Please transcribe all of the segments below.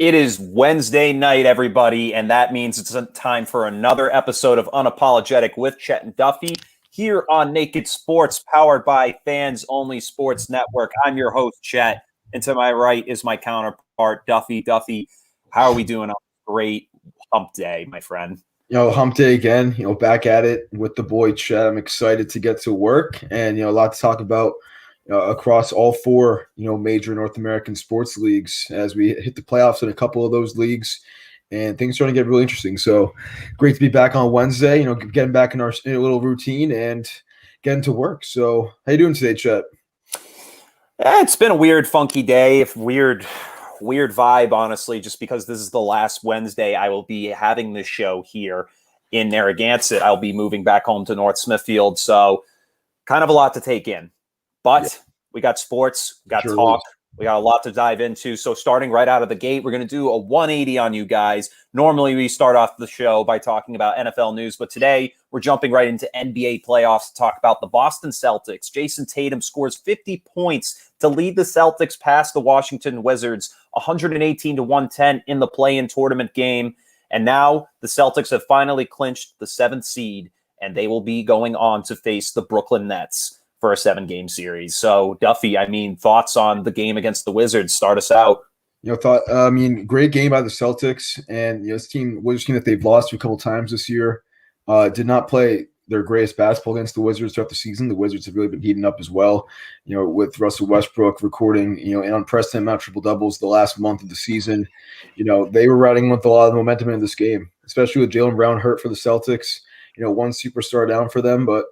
It is Wednesday night, everybody, and that means it's time for another episode of Unapologetic with Chet and Duffy here on Naked Sports, powered by Fans Only Sports Network. I'm your host, Chet, and to my right is my counterpart, Duffy. Duffy, how are we doing on a great hump day, my friend? Hump day again, back at it with the boy Chet. I'm excited to get to work and, a lot to talk about across all four, major North American sports leagues as we hit the playoffs in a couple of those leagues and things are starting to get really interesting. So great to be back on Wednesday, getting back in our little routine and getting to work. So how you doing today, Chet? It's been a weird, funky day, weird vibe, honestly, just because this is the last Wednesday I will be having this show here in Narragansett. I'll be moving back home to North Smithfield, so kind of a lot to take in. But we got sports, we got talk, we got a lot to dive into. So starting right out of the gate, we're going to do a 180 on you guys. Normally, we start off the show by talking about NFL news, but today we're jumping right into NBA playoffs to talk about the Boston Celtics. Jason Tatum scores 50 points to lead the Celtics past the Washington Wizards, 118-110 in the play-in tournament game. And now the Celtics have finally clinched the 7th seed, and they will be going on to face the Brooklyn Nets for a 7-game series. So, Duffy, thoughts on the game against the Wizards? Start us out. Great game by the Celtics, and this team, Wizards team that they've lost to a couple times this year, did not play their greatest basketball against the Wizards throughout the season. The Wizards have really been heating up as well, with Russell Westbrook recording, an unprecedented amount of triple doubles the last month of the season. They were riding with a lot of momentum in this game, especially with Jaylen Brown hurt for the Celtics. One superstar down for them, but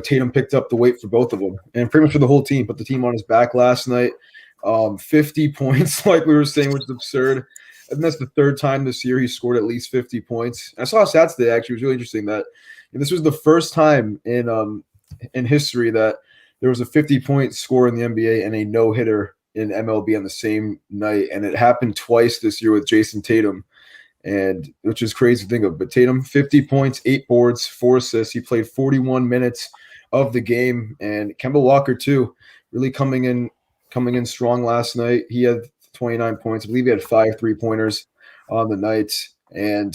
Tatum picked up the weight for both of them and pretty much for the whole team. Put the team on his back last night. 50 points, like we were saying, which is absurd. And that's the third time this year he scored at least 50 points. I saw a stat today, actually. It was really interesting that this was the first time in history that there was a 50-point score in the NBA and a no-hitter in MLB on the same night. And it happened twice this year with Jason Tatum, and which is crazy to think of. But Tatum, 50 points, 8 boards, 4 assists. He played 41 minutes of the game. And Kemba Walker, too, really coming in strong last night. He had 29 points. I believe he had 5 3-pointers on the night. And,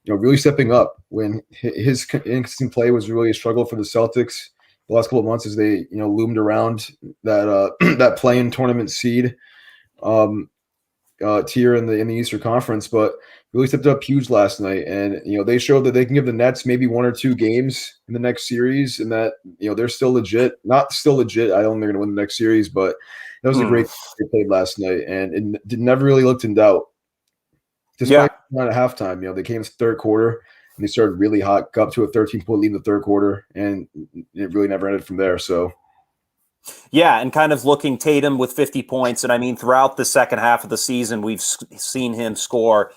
really stepping up when his inconsistent play was really a struggle for the Celtics the last couple of months as they, loomed around that that play-in tournament seed tier in the Eastern Conference, but really stepped up huge last night. And, they showed that they can give the Nets maybe 1 or 2 games in the next series and that, they're still legit. Not still legit. I don't think they're going to win the next series, but that was a great game they played last night. And it never really looked in doubt. Despite not at halftime, they came in the third quarter and they started really hot, got up to a 13-point lead in the third quarter, and it really never ended from there. So, yeah, and kind of looking Tatum with 50 points. And throughout the second half of the season, we've seen him score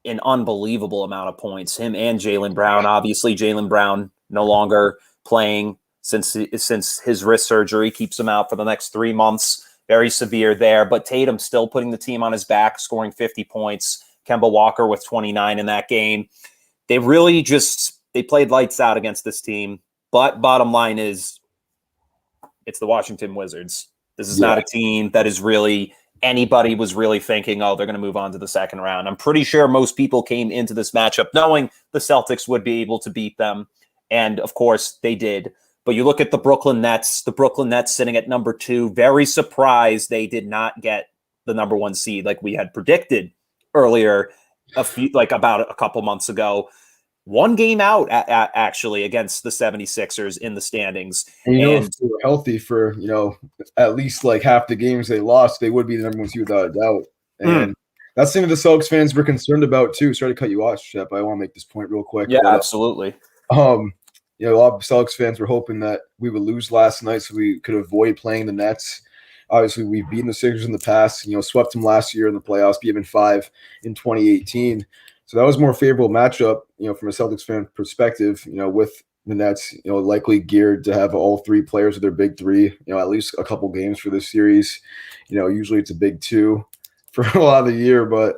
an unbelievable amount of points. Him and Jaylen Brown. Obviously, Jaylen Brown no longer playing since his wrist surgery keeps him out for the next 3 months. Very severe there. But Tatum still putting the team on his back, scoring 50 points. Kemba Walker with 29 in that game. They really they played lights out against this team. But bottom line is, it's the Washington Wizards. This is not a team that is really anybody was really thinking, they're going to move on to the second round. I'm pretty sure most people came into this matchup knowing the Celtics would be able to beat them. And of course they did. But you look at the Brooklyn Nets sitting at number 2, very surprised they did not get the number 1 seed like we had predicted earlier, about a couple months ago. 1 game out actually against the 76ers in the standings. And if they were healthy for, at least like half the games they lost, they would be the number 1 seed without a doubt. And that's something the Celtics fans were concerned about too. Sorry to cut you off, Shep. I want to make this point real quick. Yeah, absolutely. A lot of Celtics fans were hoping that we would lose last night so we could avoid playing the Nets. Obviously, we've beaten the Sixers in the past, swept them last year in the playoffs, beat them in 5 in 2018. So that was a more favorable matchup, from a Celtics fan perspective, with the Nets, likely geared to have all 3 players of their big 3, at least a couple games for this series. Usually it's a big 2 for a lot of the year, but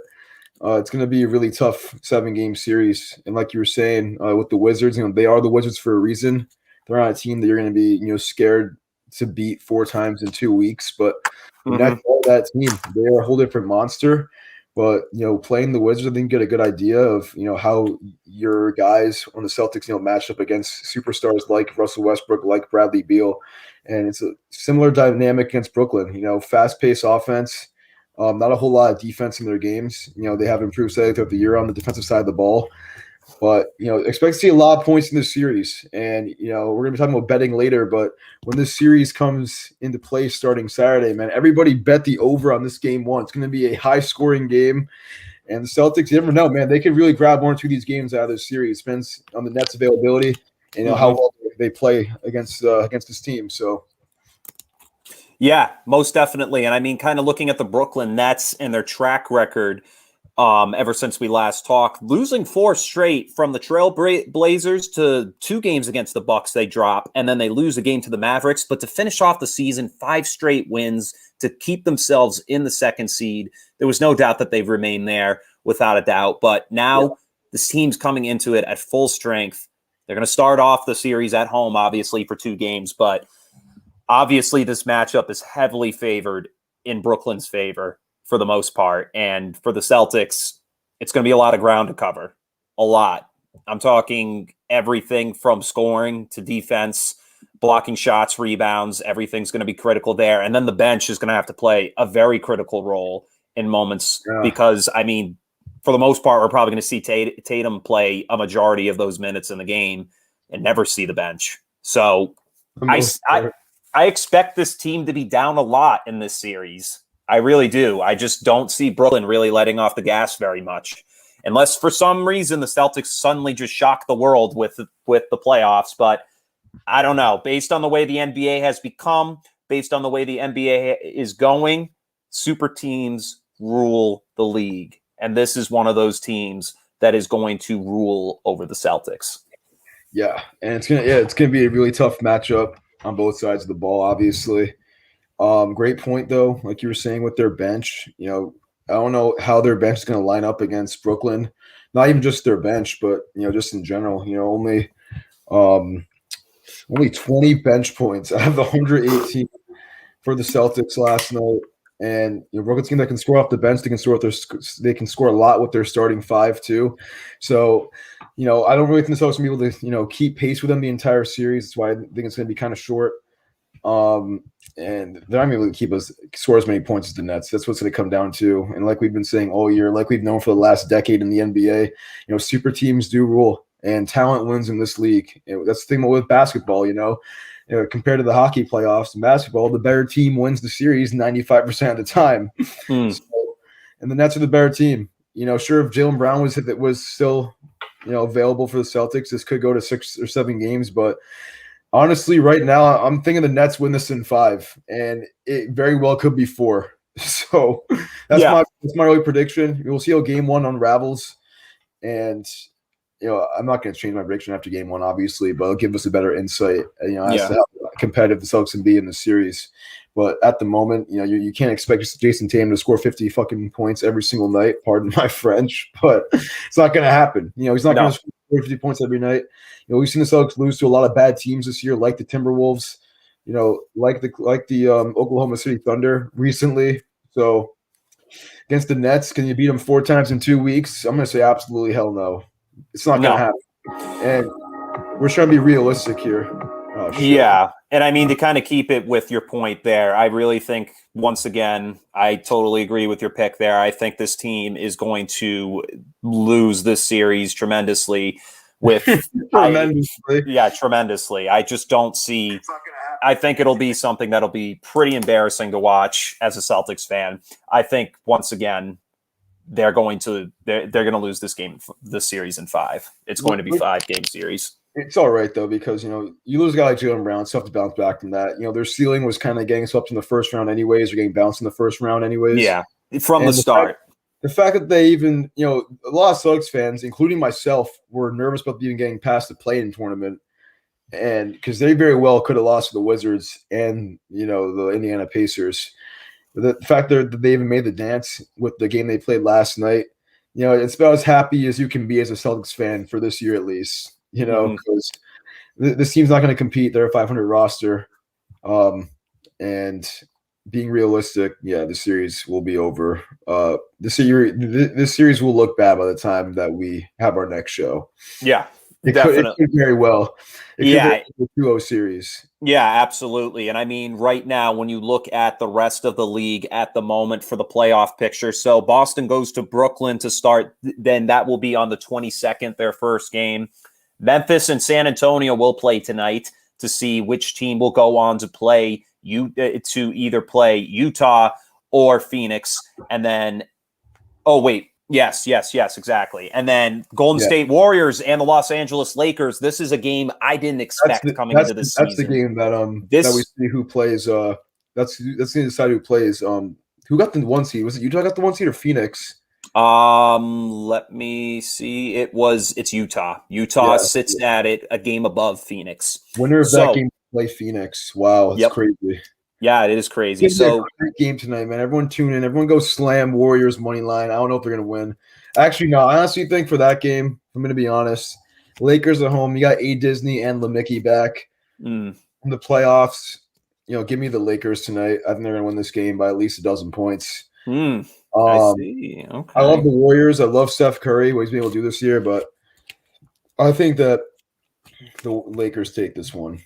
it's going to be a really tough 7-game series. And like you were saying, with the Wizards, they are the Wizards for a reason. They're not a team that you're going to be, scared to beat 4 times in 2 weeks, but that team, they are a whole different monster. But, playing the Wizards, I think you get a good idea of, how your guys on the Celtics, match up against superstars like Russell Westbrook, like Bradley Beal. And it's a similar dynamic against Brooklyn, fast-paced offense, not a whole lot of defense in their games. They have improved slightly throughout the year on the defensive side of the ball. But, expect to see a lot of points in this series. And, we're going to be talking about betting later. But when this series comes into play starting Saturday, man, everybody bet the over on this game one. It's going to be a high-scoring game. And the Celtics, you never know, man. They could really grab one or two of these games out of this series. It depends on the Nets' availability and how well they play against this team. So, yeah, most definitely. And I mean, kind of looking at the Brooklyn Nets and their track record ever since we last talked, losing 4 straight from the Trail Blazers to 2 games against the Bucks they drop, and then they lose a game to the Mavericks. But to finish off the season, 5 straight wins to keep themselves in the 2nd seed. There was no doubt that they've remained there without a doubt. But now this team's coming into it at full strength. They're going to start off the series at home, obviously, for 2 games. But obviously this matchup is heavily favored in Brooklyn's favor for the most part. And for the Celtics, it's going to be a lot of ground to cover. A lot. I'm talking everything from scoring to defense, blocking shots, rebounds. Everything's going to be critical there. And then the bench is going to have to play a very critical role in moments because, I mean, for the most part, we're probably going to see Tatum play a majority of those minutes in the game and never see the bench. So I expect this team to be down a lot in this series. I really do. I just don't see Brooklyn really letting off the gas very much. Unless for some reason the Celtics suddenly just shock the world with the playoffs. But I don't know. Based on the way the NBA has become, based on the way the NBA is going, super teams rule the league. And this is one of those teams that is going to rule over the Celtics. Yeah, and it's gonna be a really tough matchup on both sides of the ball, obviously. Great point, though. Like you were saying with their bench, I don't know how their bench is going to line up against Brooklyn. Not even just their bench, but just in general. Only 20 bench points out of the 118 for the Celtics last night. And Brooklyn's team that can score off the bench, they can score a lot with their starting 5 too. So, I don't really think the Celtics will be able to keep pace with them the entire series. That's why I think it's going to be kind of short. And they're not able to score as many points as the Nets. That's what's going to come down to. And like we've been saying all year, like we've known for the last decade in the NBA, super teams do rule and talent wins in this league. That's the thing with basketball, compared to the hockey playoffs and basketball, the better team wins the series 95% of the time. So, and the Nets are the better team. Sure, if Jaylen Brown was still, available for the Celtics, this could go to 6 or 7 games, but honestly, right now, I'm thinking the Nets win this in 5, and it very well could be 4. So that's my early prediction. We'll see how game 1 unravels, and I'm not going to change my prediction after game 1, obviously, but it'll give us a better insight, as to how competitive the Celtics can be in the series. But at the moment, you can't expect Jason Tatum to score 50 fucking points every single night. Pardon my French, but it's not going to happen. He's not going to score 50 points every night. We've seen the Celtics lose to a lot of bad teams this year, like the Timberwolves, like the Oklahoma City Thunder recently. So against the Nets, can you beat them 4 times in 2 weeks? I'm going to say absolutely hell no. It's not going to happen. And we're trying to be realistic here. Yeah. And I mean, to kind of keep it with your point there, I really think, once again, I totally agree with your pick there. I think this team is going to lose this series tremendously. Tremendously. I just don't see. I think it'll be something that'll be pretty embarrassing to watch as a Celtics fan. I think once again they're going to lose this series in 5. It's going to be 5-game series. It's all right though, because you lose a guy like Jaylen Brown, it's tough to bounce back from that. Their ceiling was kind of getting swept in the first round anyways, or getting bounced in the first round anyways. Yeah, from the start. The fact that they even, a lot of Celtics fans, including myself, were nervous about even getting past the play-in tournament, and because they very well could have lost to the Wizards and the Indiana Pacers. The fact that they even made the dance with the game they played last night, it's about as happy as you can be as a Celtics fan for this year at least. Because this team's not going to compete. They're a 500 roster, and being realistic, yeah, the series will be over. This series will look bad by the time that we have our next show. Yeah, It definitely. could very well. It Yeah. could be a 2-0 series. Yeah, absolutely. And I mean, right now, when you look at the rest of the league at the moment for the playoff picture, so Boston goes to Brooklyn to start, then that will be on the 22nd, their first game. Memphis and San Antonio will play tonight to see which team will go on to play to either play Utah or Phoenix. And then, oh, wait. Yes, exactly. And then Golden State Warriors and the Los Angeles Lakers. This is a game I didn't expect coming into this season. That's the game that we see who plays. That's going to decide who plays. Who got the 1 seed? Was it Utah got the 1 seed or Phoenix? Let me see. It's Utah. Utah sits at it a game above Phoenix. Winner of that game play Phoenix. Wow, that's crazy. Yeah, it is crazy. It's a great game tonight, man. Everyone tune in. Everyone go slam Warriors money line. I don't know if they're going to win. Actually, no. I honestly think for that game, I'm going to be honest, Lakers at home. You got A. Disney and LeMickey back in the playoffs. Give me the Lakers tonight. I think they're going to win this game by at least 12 points. I see. Okay. I love the Warriors. I love Steph Curry, what he's been able to do this year, but I think that the Lakers take this one.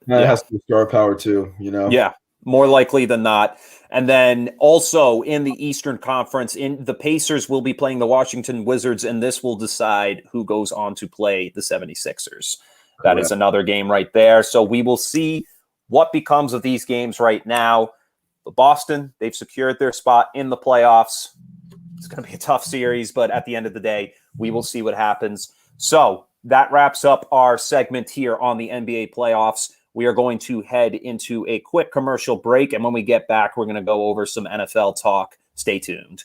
That has to be star power too, Yeah, more likely than not. And then also in the Eastern Conference, the Pacers will be playing the Washington Wizards, and this will decide who goes on to play the 76ers. That is another game right there. So we will see what becomes of these games right now. But Boston, they've secured their spot in the playoffs. It's going to be a tough series, but at the end of the day, we will see what happens. So that wraps up our segment here on the NBA playoffs. We are going to head into a quick commercial break, and when we get back, we're going to go over some NFL talk. Stay tuned.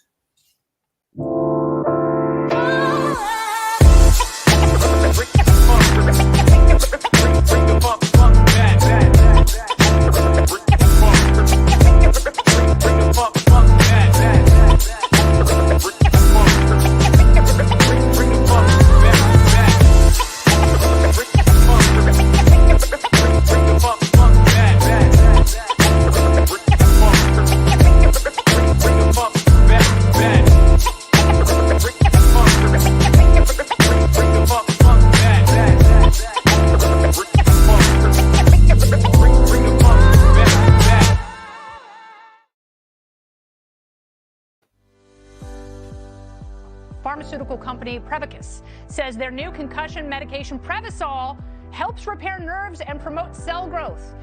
Pharmaceutical company Prevacus says their new concussion medication Prevacol helps repair nerves and promote cell growth.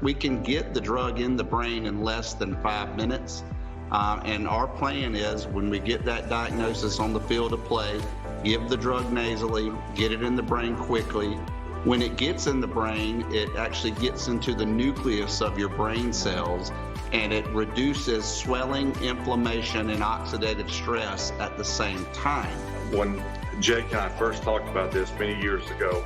We can get the drug in the brain in less than 5 minutes. And our plan is when we get that diagnosis on the field of play, give the drug nasally, get it in the brain quickly. When it gets in the brain, it actually gets into the nucleus of your brain cells, and it reduces swelling, inflammation, and oxidative stress at the same time. When Jake and I first talked about this many years ago,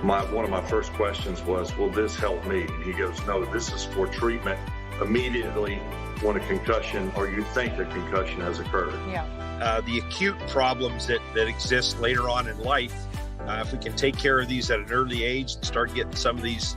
one of my first questions was, will this help me? And he goes, no, this is for treatment immediately when a concussion or you think a concussion has occurred. Yeah. The acute problems that exist later on in life, if we can take care of these at an early age and start getting some of these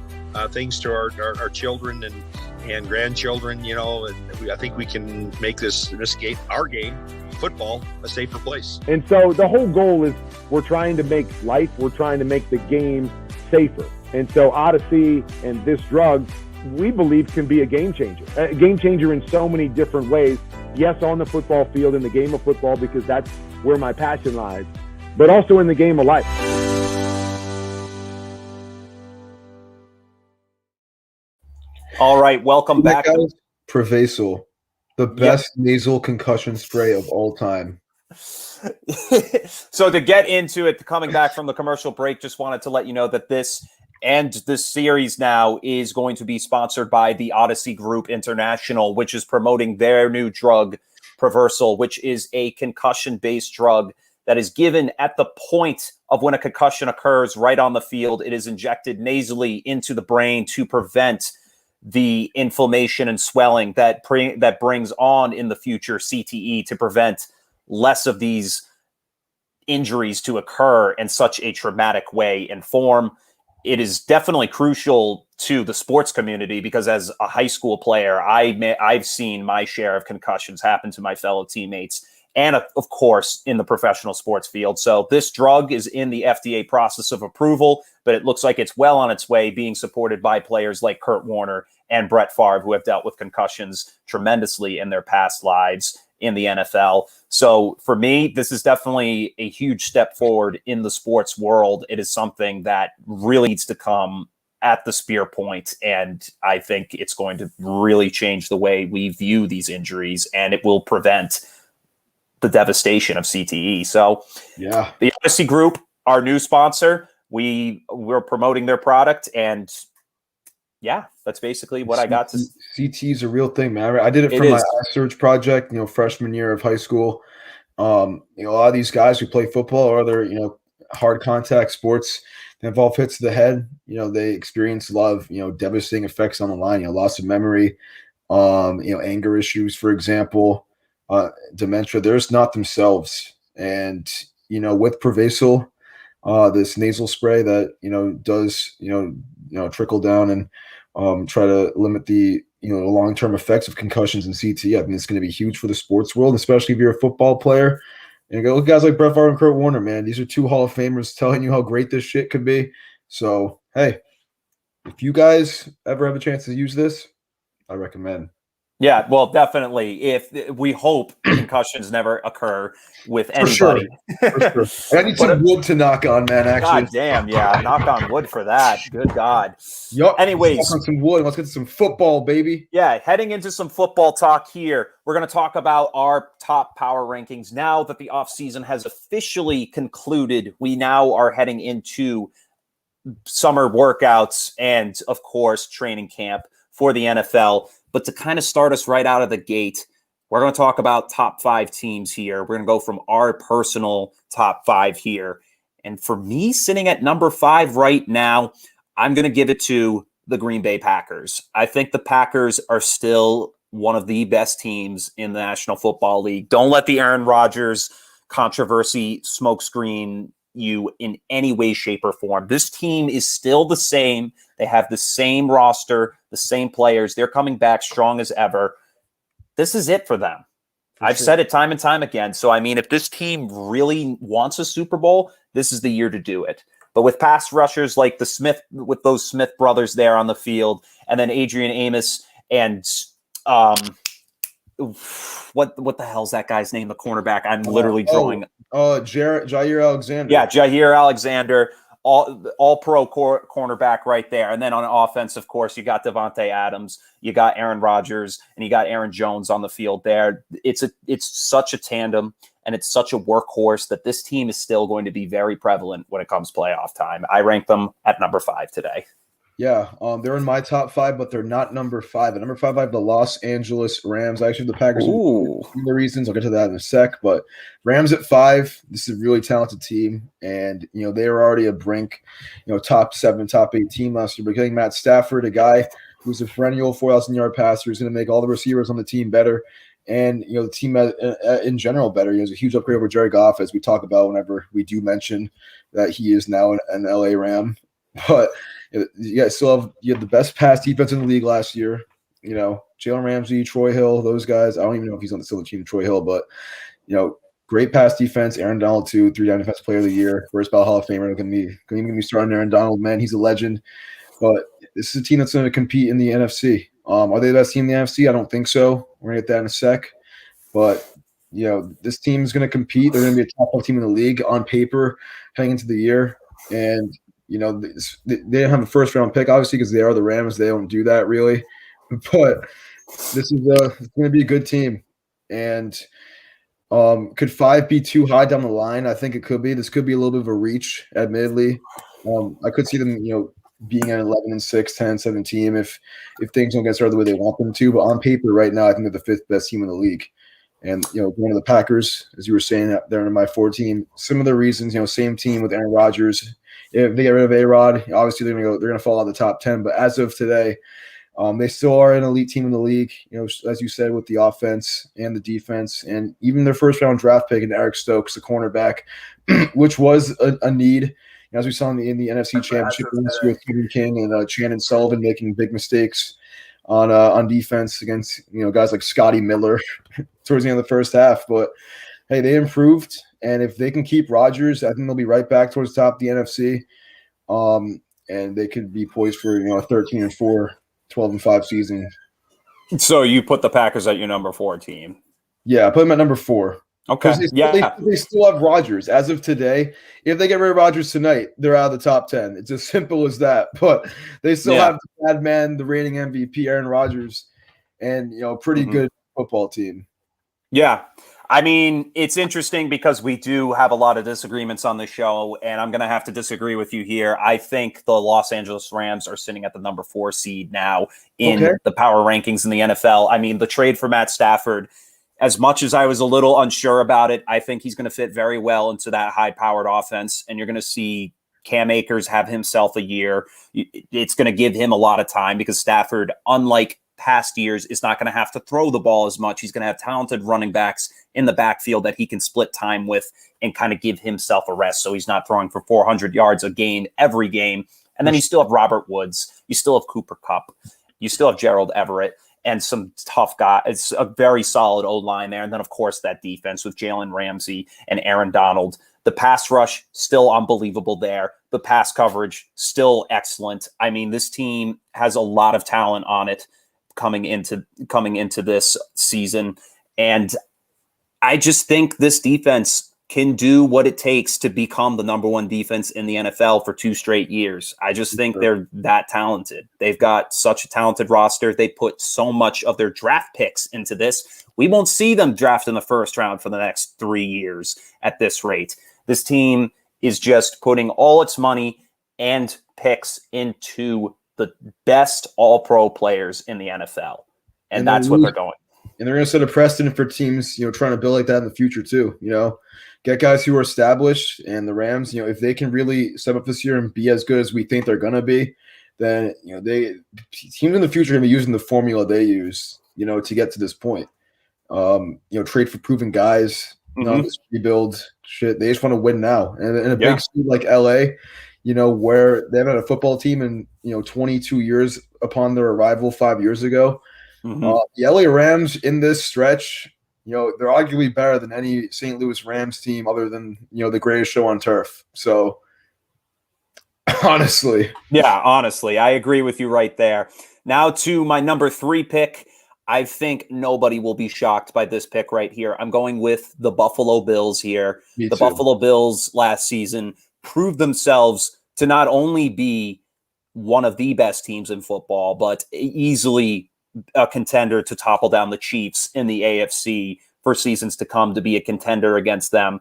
things to our children and grandchildren, and I think we can make this game, our game, football, a safer place. And so the whole goal is we're trying to make the game safer. And so Odyssey and this drug, we believe, can be a game changer in so many different ways. Yes, on the football field, in the game of football, because that's where my passion lies, but also in the game of life. All right, welcome back. Prevacol, the best nasal concussion spray of all time. So to get into it, coming back from the commercial break, just wanted to let you know that this series now is going to be sponsored by the Odyssey Group International, which is promoting their new drug, Prevacol, which is a concussion-based drug that is given at the point of when a concussion occurs right on the field. It is injected nasally into the brain to prevent the inflammation and swelling that brings on in the future CTE, to prevent less of these injuries to occur in such a traumatic way and form. it is definitely crucial to the sports community because as a high school player, I've seen my share of concussions happen to my fellow teammates and, of course, in the professional sports field. So this drug is in the FDA process of approval, but it looks like it's well on its way, being supported by players like Kurt Warner and Brett Favre, who have dealt with concussions tremendously in their past lives in the NFL. So for me, this is definitely a huge step forward in the sports world. It is something that really needs to come at the spear point, and I think it's going to really change the way we view these injuries, and it will prevent the devastation of CTE. So yeah, the Odyssey Group, our new sponsor, we're promoting their product, and yeah, that's basically what I got to. CT is a real thing, man. I did it for my search project, freshman year of high school. A lot of these guys who play football or other, hard contact sports that involve hits to the head, they experience a lot of, devastating effects on the line, loss of memory, anger issues, for example, dementia. They're just not themselves. And, with Prevasil, this nasal spray that, does, trickle down and try to limit the long-term effects of concussions and CT. I mean, it's going to be huge for the sports world, especially if you're a football player. And you go, look, guys like Brett Favre and Kurt Warner, man. These are two Hall of Famers telling you how great this shit could be. So, hey, if you guys ever have a chance to use this, I recommend. Yeah, well, definitely. If we hope concussions never occur with anybody. For sure. I need some wood to knock on, man, actually. God damn, yeah. Knock on wood for that. Good God. Yup. Anyways. Let's knock on some wood. Let's get to some football, baby. Yeah, heading into some football talk here. We're going to talk about our top power rankings. Now that the offseason has officially concluded, we now are heading into summer workouts and, of course, training camp for the NFL. But to kind of start us right out of the gate, we're going to talk about top 5 teams here. We're going to go from our personal top 5 here. And for me, sitting at number 5 right now, I'm going to give it to the Green Bay Packers. I think the Packers are still one of the best teams in the National Football League. Don't let the Aaron Rodgers controversy smokescreen you in any way, shape, or form. This team is still the same. They have the same roster, the same players. They're coming back strong as ever. This is it for them. I've said it time and time again. So, I mean, if this team really wants a Super Bowl, this is the year to do it. But with pass rushers like with those Smith brothers there on the field, and then Adrian Amos and what the hell's that guy's name? The cornerback. I'm literally drawing. Jair Alexander. Yeah, Jair Alexander, all pro cornerback right there. And then on offense, of course, you got Devontae Adams, you got Aaron Rodgers, and you got Aaron Jones on the field there. It's such a tandem, and it's such a workhorse that this team is still going to be very prevalent when it comes playoff time. I rank them at number 5 today. Yeah, they're in my top 5, but they're not number 5. At number 5, I have the Los Angeles Rams. Actually, the Packers. The reasons I'll get to that in a sec, but Rams at 5. This is a really talented team, and they were already a brink, top 7, top 8 team last year. But getting Matt Stafford, a guy who's a perennial 4,000-yard passer, who's going to make all the receivers on the team better, and the team in general better. It's a huge upgrade over Jared Goff, as we talk about whenever we do mention that he is now an LA Ram, but. You guys you had the best pass defense in the league last year. Jalen Ramsey, Troy Hill, those guys. I don't even know if he's on the team, Troy Hill, but great pass defense. Aaron Donald, too, 3-down defensive player of the year, first ballot Hall of Famer. Going to be starting Aaron Donald, man. He's a legend. But this is a team that's going to compete in the NFC. Are they the best team in the NFC? I don't think so. We're going to get that in a sec. But this team is going to compete. They're going to be a top 5 team in the league on paper heading into the year, and. They didn't have a first-round pick, obviously, because they are the Rams. They don't do that, really. But this is going to be a good team. And could 5 be too high down the line? I think it could be. This could be a little bit of a reach, admittedly. I could see them, being an 11-6, 10-7 team if things don't get started the way they want them to. But on paper right now, I think they're the 5th best team in the league. And, one of the Packers, as you were saying, they're in my 4 team. Similar reasons, same team with Aaron Rodgers. If they get rid of A-Rod, obviously they're going to fall out of the top 10. But as of today, they still are an elite team in the league, as you said, with the offense and the defense. And even their first-round draft pick in Eric Stokes, the cornerback, which was a need. as we saw in the NFC Championship this year with Kevin King and Shannon Sullivan making big mistakes on defense against guys like Scotty Miller towards the end of the first half. But hey, they improved, and if they can keep Rodgers, I think they'll be right back towards the top of the NFC. And they could be poised for a 13-4, 12-5 season. So you put the Packers at your number 4 team? Yeah, I put them at number 4. Okay. They still have Rodgers as of today. If they get rid of Rodgers tonight, they're out of the top 10. It's as simple as that. But they still have the bad man, the reigning MVP, Aaron Rodgers, and pretty good football team. Yeah. I mean, it's interesting because we do have a lot of disagreements on the show, and I'm going to have to disagree with you here. I think the Los Angeles Rams are sitting at the number 4 seed now in the power rankings in the NFL. I mean, the trade for Matt Stafford, as much as I was a little unsure about it, I think he's going to fit very well into that high-powered offense, and you're going to see Cam Akers have himself a year. It's going to give him a lot of time because Stafford, unlike past years, is not going to have to throw the ball as much. He's going to have talented running backs in the backfield that he can split time with and kind of give himself a rest so he's not throwing for 400 yards a game every game. And then you still have Robert Woods. You still have Cooper Kupp. You still have Gerald Everett and some tough guys. It's a very solid O-line there. And then, of course, that defense with Jalen Ramsey and Aaron Donald. The pass rush, still unbelievable there. The pass coverage, still excellent. I mean, this team has a lot of talent on it coming into this season. And I just think this defense can do what it takes to become the number 1 defense in the NFL for 2 straight years. I just think they're that talented. They've got such a talented roster. They put so much of their draft picks into this. We won't see them draft in the first round for the next 3 years at this rate. This team is just putting all its money and picks into the best all-pro players in the NFL. And that's what they're going. And they're going to set a precedent for teams, trying to build like that in the future too. Get guys who are established, and the Rams, if they can really step up this year and be as good as we think they're going to be, then, teams in the future are going to be using the formula they use, to get to this point. Trade for proven guys, this rebuild shit. They just want to win now. And in a big city like LA, where they haven't had a football team in, 22 years upon their arrival 5 years ago. The LA Rams in this stretch, they're arguably better than any St. Louis Rams team other than, the greatest show on turf. So, honestly. Yeah, honestly, I agree with you right there. Now to my number 3 pick. I think nobody will be shocked by this pick right here. I'm going with the Buffalo Bills here. Me the too. Buffalo Bills last season proved themselves to not only be one of the best teams in football, but easily a contender to topple down the Chiefs in the AFC for seasons to come, to be a contender against them.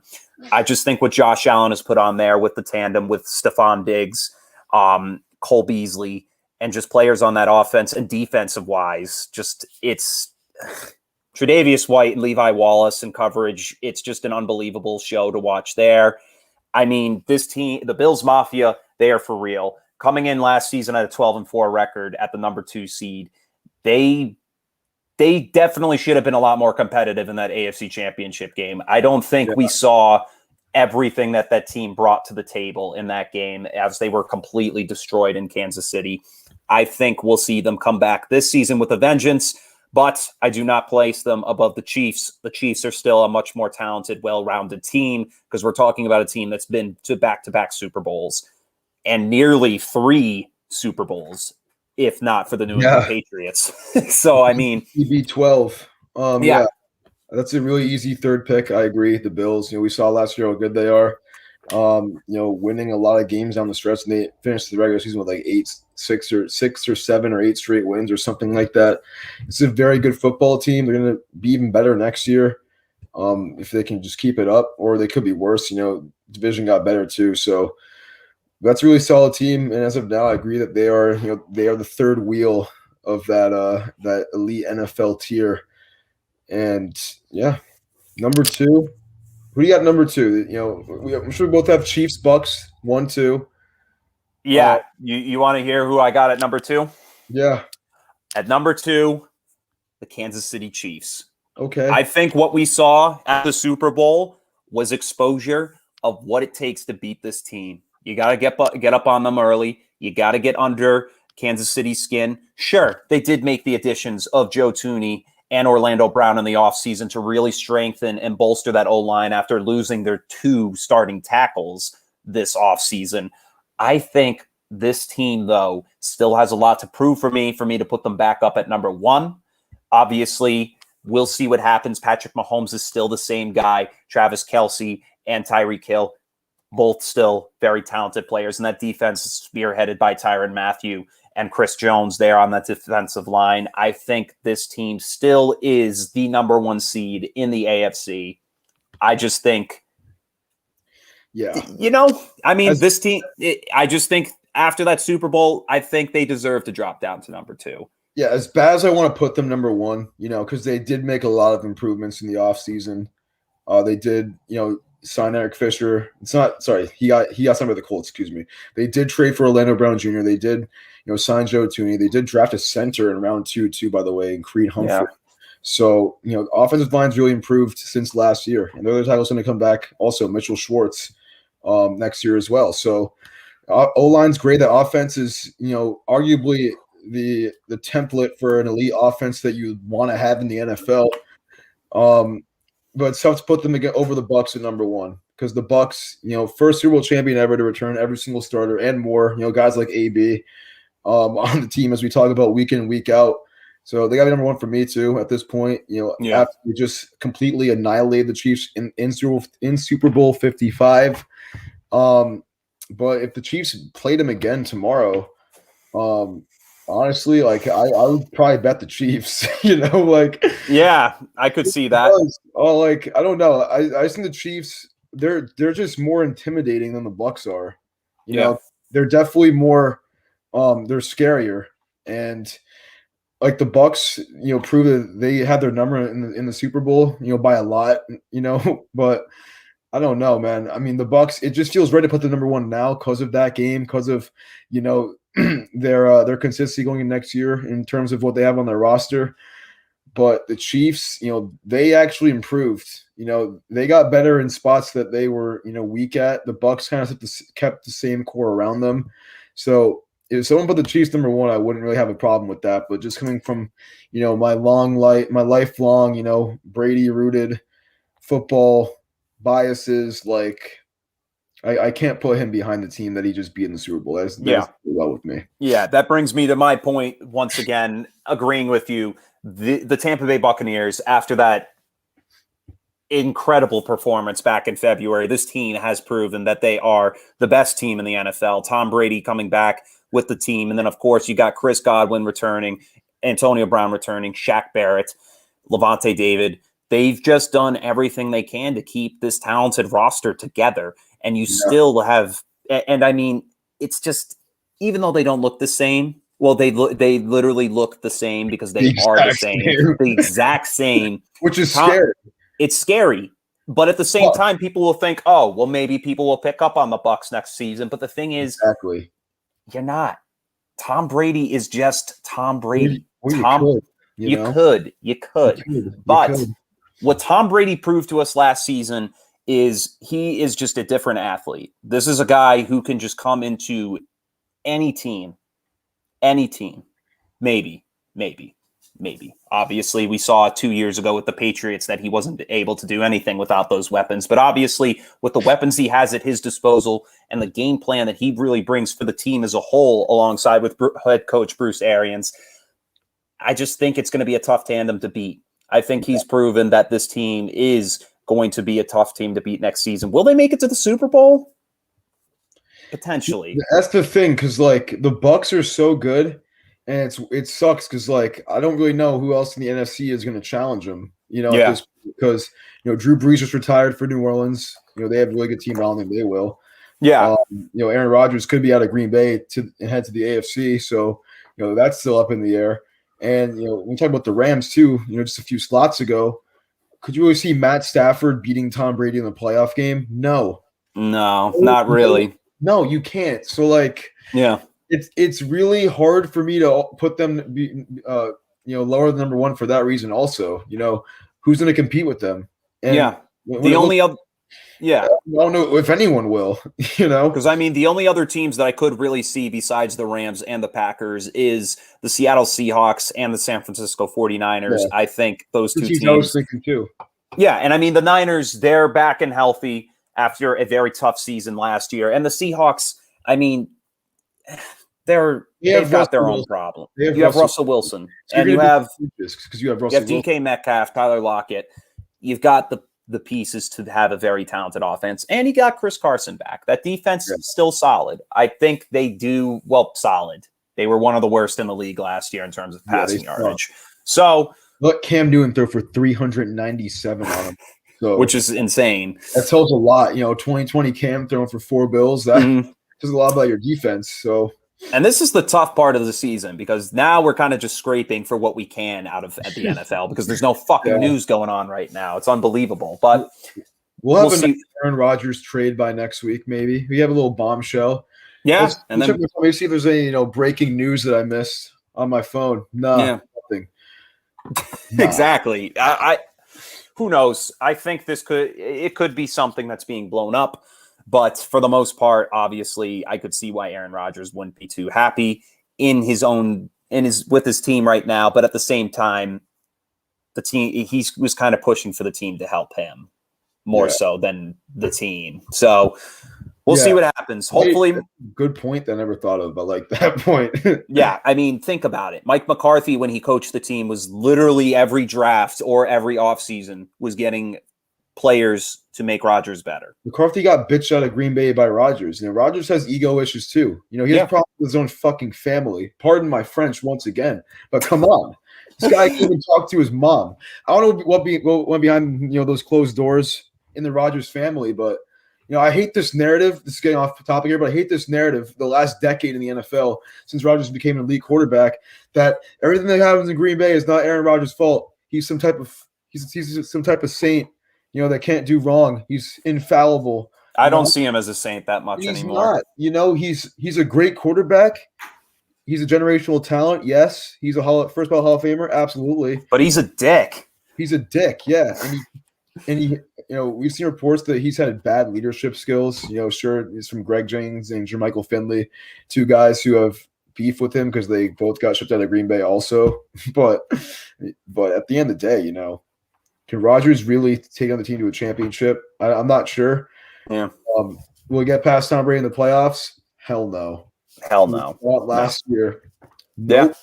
I just think what Josh Allen has put on there with the tandem with Stephon Diggs, Cole Beasley, and just players on that offense and defensive wise, it's Tre'Davious White and Levi Wallace in coverage. It's just an unbelievable show to watch there. I mean, this team, the Bills Mafia, they are for real. Coming in last season at a 12-4 record at the number 2 seed, they definitely should have been a lot more competitive in that AFC Championship game. I don't think we saw everything that team brought to the table in that game, as they were completely destroyed in Kansas City. I think we'll see them come back this season with a vengeance, but I do not place them above the Chiefs. The Chiefs are still a much more talented, well-rounded team, because we're talking about a team that's been to back-to-back Super Bowls and nearly 3 Super Bowls, if not for the New England Patriots. So, I mean, TB12. That's a really easy 3rd pick. I agree. The Bills, we saw last year how good they are. Winning a lot of games down the stretch, and they finished the regular season with like 6 or 7 or 8 straight wins or something like that. It's a very good football team. They're going to be even better next year if they can just keep it up, or they could be worse. Division got better too, so that's a really solid team. And as of now, I agree that they are the 3rd wheel of that elite NFL tier. And number 2. Who do you got number 2? I'm sure we both have Chiefs, Bucks, 1, 2. Yeah. You want to hear who I got at number 2? Yeah. At number 2, the Kansas City Chiefs. Okay. I think what we saw at the Super Bowl was exposure of what it takes to beat this team. You got to get up on them early. You got to get under Kansas City's skin. Sure, they did make the additions of Joe Thuney and Orlando Brown in the offseason to really strengthen and bolster that O-line after losing their 2 starting tackles this offseason. I think this team, though, still has a lot to prove for me to put them back up at number 1. Obviously, we'll see what happens. Patrick Mahomes is still the same guy. Travis Kelce and Tyreek Hill, both still very talented players. And that defense is spearheaded by Tyrann Mathieu and Chris Jones there on that defensive line. I think this team still is the number 1 seed in the AFC. I just think, this team, I just think after that Super Bowl, I think they deserve to drop down to number 2. Yeah, as bad as I want to put them number 1, because they did make a lot of improvements in the offseason. They did, sign Eric Fisher. He got signed by the Colts, excuse me. They did trade for Orlando Brown Jr. They did, sign Joe Thuney. They did draft a center in round 2 too, by the way, and Creed Humphrey. Yeah. So, the offensive line's really improved since last year. And the other title's going to come back also, Mitchell Schwartz, next year as well. So O-line's great. That offense is, arguably the template for an elite offense that you want to have in the NFL. But it's tough to put them over the Bucs at number 1 because the Bucs, first Super Bowl champion ever to return every single starter and more, guys like AB on the team as we talk about week in and week out. So they got to be number 1 for me too at this point. After we just completely annihilated the Chiefs in Super Bowl 55. But if the Chiefs played them again tomorrow, honestly, I would probably bet the Chiefs, Yeah, I could see that. I don't know. I think the Chiefs, they're just more intimidating than the Bucs are. They're definitely more, they're scarier. And the Bucs, prove that they had their number in the Super Bowl, by a lot, but I don't know, man. I mean, the Bucs, it just feels right to put the number 1 now because of that game, because of, their consistency going in next year in terms of what they have on their roster. But the Chiefs, they actually improved. They got better in spots that they were, weak at. The Bucs kind of kept the same core around them. So if someone put the Chiefs number 1, I wouldn't really have a problem with that. But just coming from, my lifelong, Brady-rooted football biases, I can't put him behind the team that he just beat in the Super Bowl. That's well with me. Yeah, that brings me to my point once again, agreeing with you. The Tampa Bay Buccaneers, after that incredible performance back in February, this team has proven that they are the best team in the NFL. Tom Brady coming back with the team. And then, of course, you got Chris Godwin returning, Antonio Brown returning, Shaq Barrett, Levante David. They've just done everything they can to keep this talented roster together. And you still have, and I mean, it's just, even though they don't look the same, well, they literally look the same because they are the same, the exact same. Which is scary. It's scary. But at the same time, people will think, oh, well, maybe people will pick up on the Bucs next season. But the thing is, you're not. Tom Brady is just Tom Brady. You could. But what Tom Brady proved to us last season is he is just a different athlete. This is a guy who can just come into any team, maybe. Obviously, we saw 2 years ago with the Patriots that he wasn't able to do anything without those weapons. But obviously, with the weapons he has at his disposal and the game plan that he really brings for the team as a whole, alongside with head coach Bruce Arians, I just think it's going to be a tough tandem to beat. I think he's proven that this team is going to be a tough team to beat next season. Will they make it to the Super Bowl? Potentially. That's the thing, because the Bucs are so good, and it sucks because I don't really know who else in the NFC is going to challenge them. Because Drew Brees just retired for New Orleans. They have a really good team. I don't think they will. Yeah. Aaron Rodgers could be out of Green Bay and head to the AFC, so that's still up in the air. And when we talk about the Rams too, just a few slots ago, could you really see Matt Stafford beating Tom Brady in the playoff game? No, not really. No, you can't. So it's really hard for me to put them lower than number 1 for that reason. Also, who's going to compete with them? And the only other Yeah. I don't know if anyone will, Because, I mean, the only other teams that I could really see besides the Rams and the Packers is the Seattle Seahawks and the San Francisco 49ers. Yeah. I think those two teams. I was thinking too. Yeah, and I mean, the Niners, they're back and healthy after a very tough season last year. And the Seahawks, I mean, they've got their own problem. You have Russell Wilson, and you have DK Metcalf, Tyler Lockett. You've got the pieces to have a very talented offense, and you got Chris Carson back. That defense is still solid. I think they do solid. They were one of the worst in the league last year in terms of passing yardage. So let Cam Newton throw for 397 on him, which is insane. That tells a lot. 2020 Cam throwing for 4 bills. That says a lot about your defense. So. And this is the tough part of the season because now we're kind of just scraping for what we can at the NFL because there's no fucking news going on right now. It's unbelievable. But we'll have an Aaron Rodgers trade by next week, maybe. We have a little bombshell. Yeah. Maybe see if there's any breaking news that I missed on my phone. No, nothing. Exactly. Who knows? I think it could be something that's being blown up. But for the most part, obviously, I could see why Aaron Rodgers wouldn't be too happy with his team right now. But at the same time, he was kind of pushing for the team to help him more so than the team. So we'll see what happens. Hopefully, good point that I never thought of, but like that point. Yeah, I mean, think about it. Mike McCarthy, when he coached the team, was literally every draft or every offseason was getting players to make Rodgers better. McCarthy got bitched out of Green Bay by Rodgers. Rodgers has ego issues too. He has problems with his own fucking family. Pardon my French once again, but come on. This guy can't even talk to his mom. I don't know what went behind those closed doors in the Rodgers family, but I hate this narrative. This is getting off the topic here, but I hate this narrative the last decade in the NFL since Rodgers became an elite quarterback that everything that happens in Green Bay is not Aaron Rodgers' fault. He's some type of saint. That can't do wrong. He's infallible. I don't see him as a saint that much anymore. He's not. He's a great quarterback. He's a generational talent. Yes. He's a first ballot Hall of Famer. Absolutely. But he's a dick. He's a dick. Yeah. And he we've seen reports that he's had bad leadership skills. Sure, it's from Greg Jennings and Jermichael Finley, 2 guys who have beef with him because they both got shipped out of Green Bay also. But at the end of the day, can Rodgers really take on the team to a championship? I'm not sure. Yeah. Will we get past Tom Brady in the playoffs? Hell no. Hell no. Not last year. Yeah. Nope.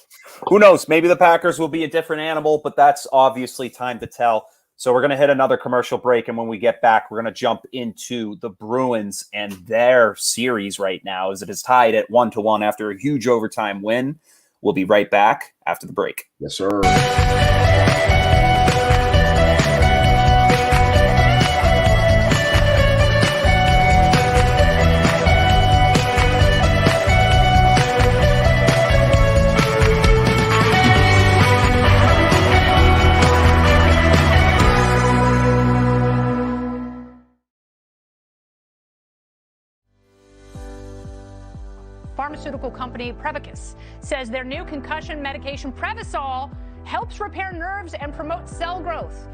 Who knows? Maybe the Packers will be a different animal, but that's obviously time to tell. So we're going to hit another commercial break, and when we get back, we're going to jump into the Bruins and their series right now as it is tied at 1-1 after a huge overtime win. We'll be right back after the break. Yes, sir. Pharmaceutical company Prevacus says their new concussion medication Prevacol helps repair nerves and promote cell growth.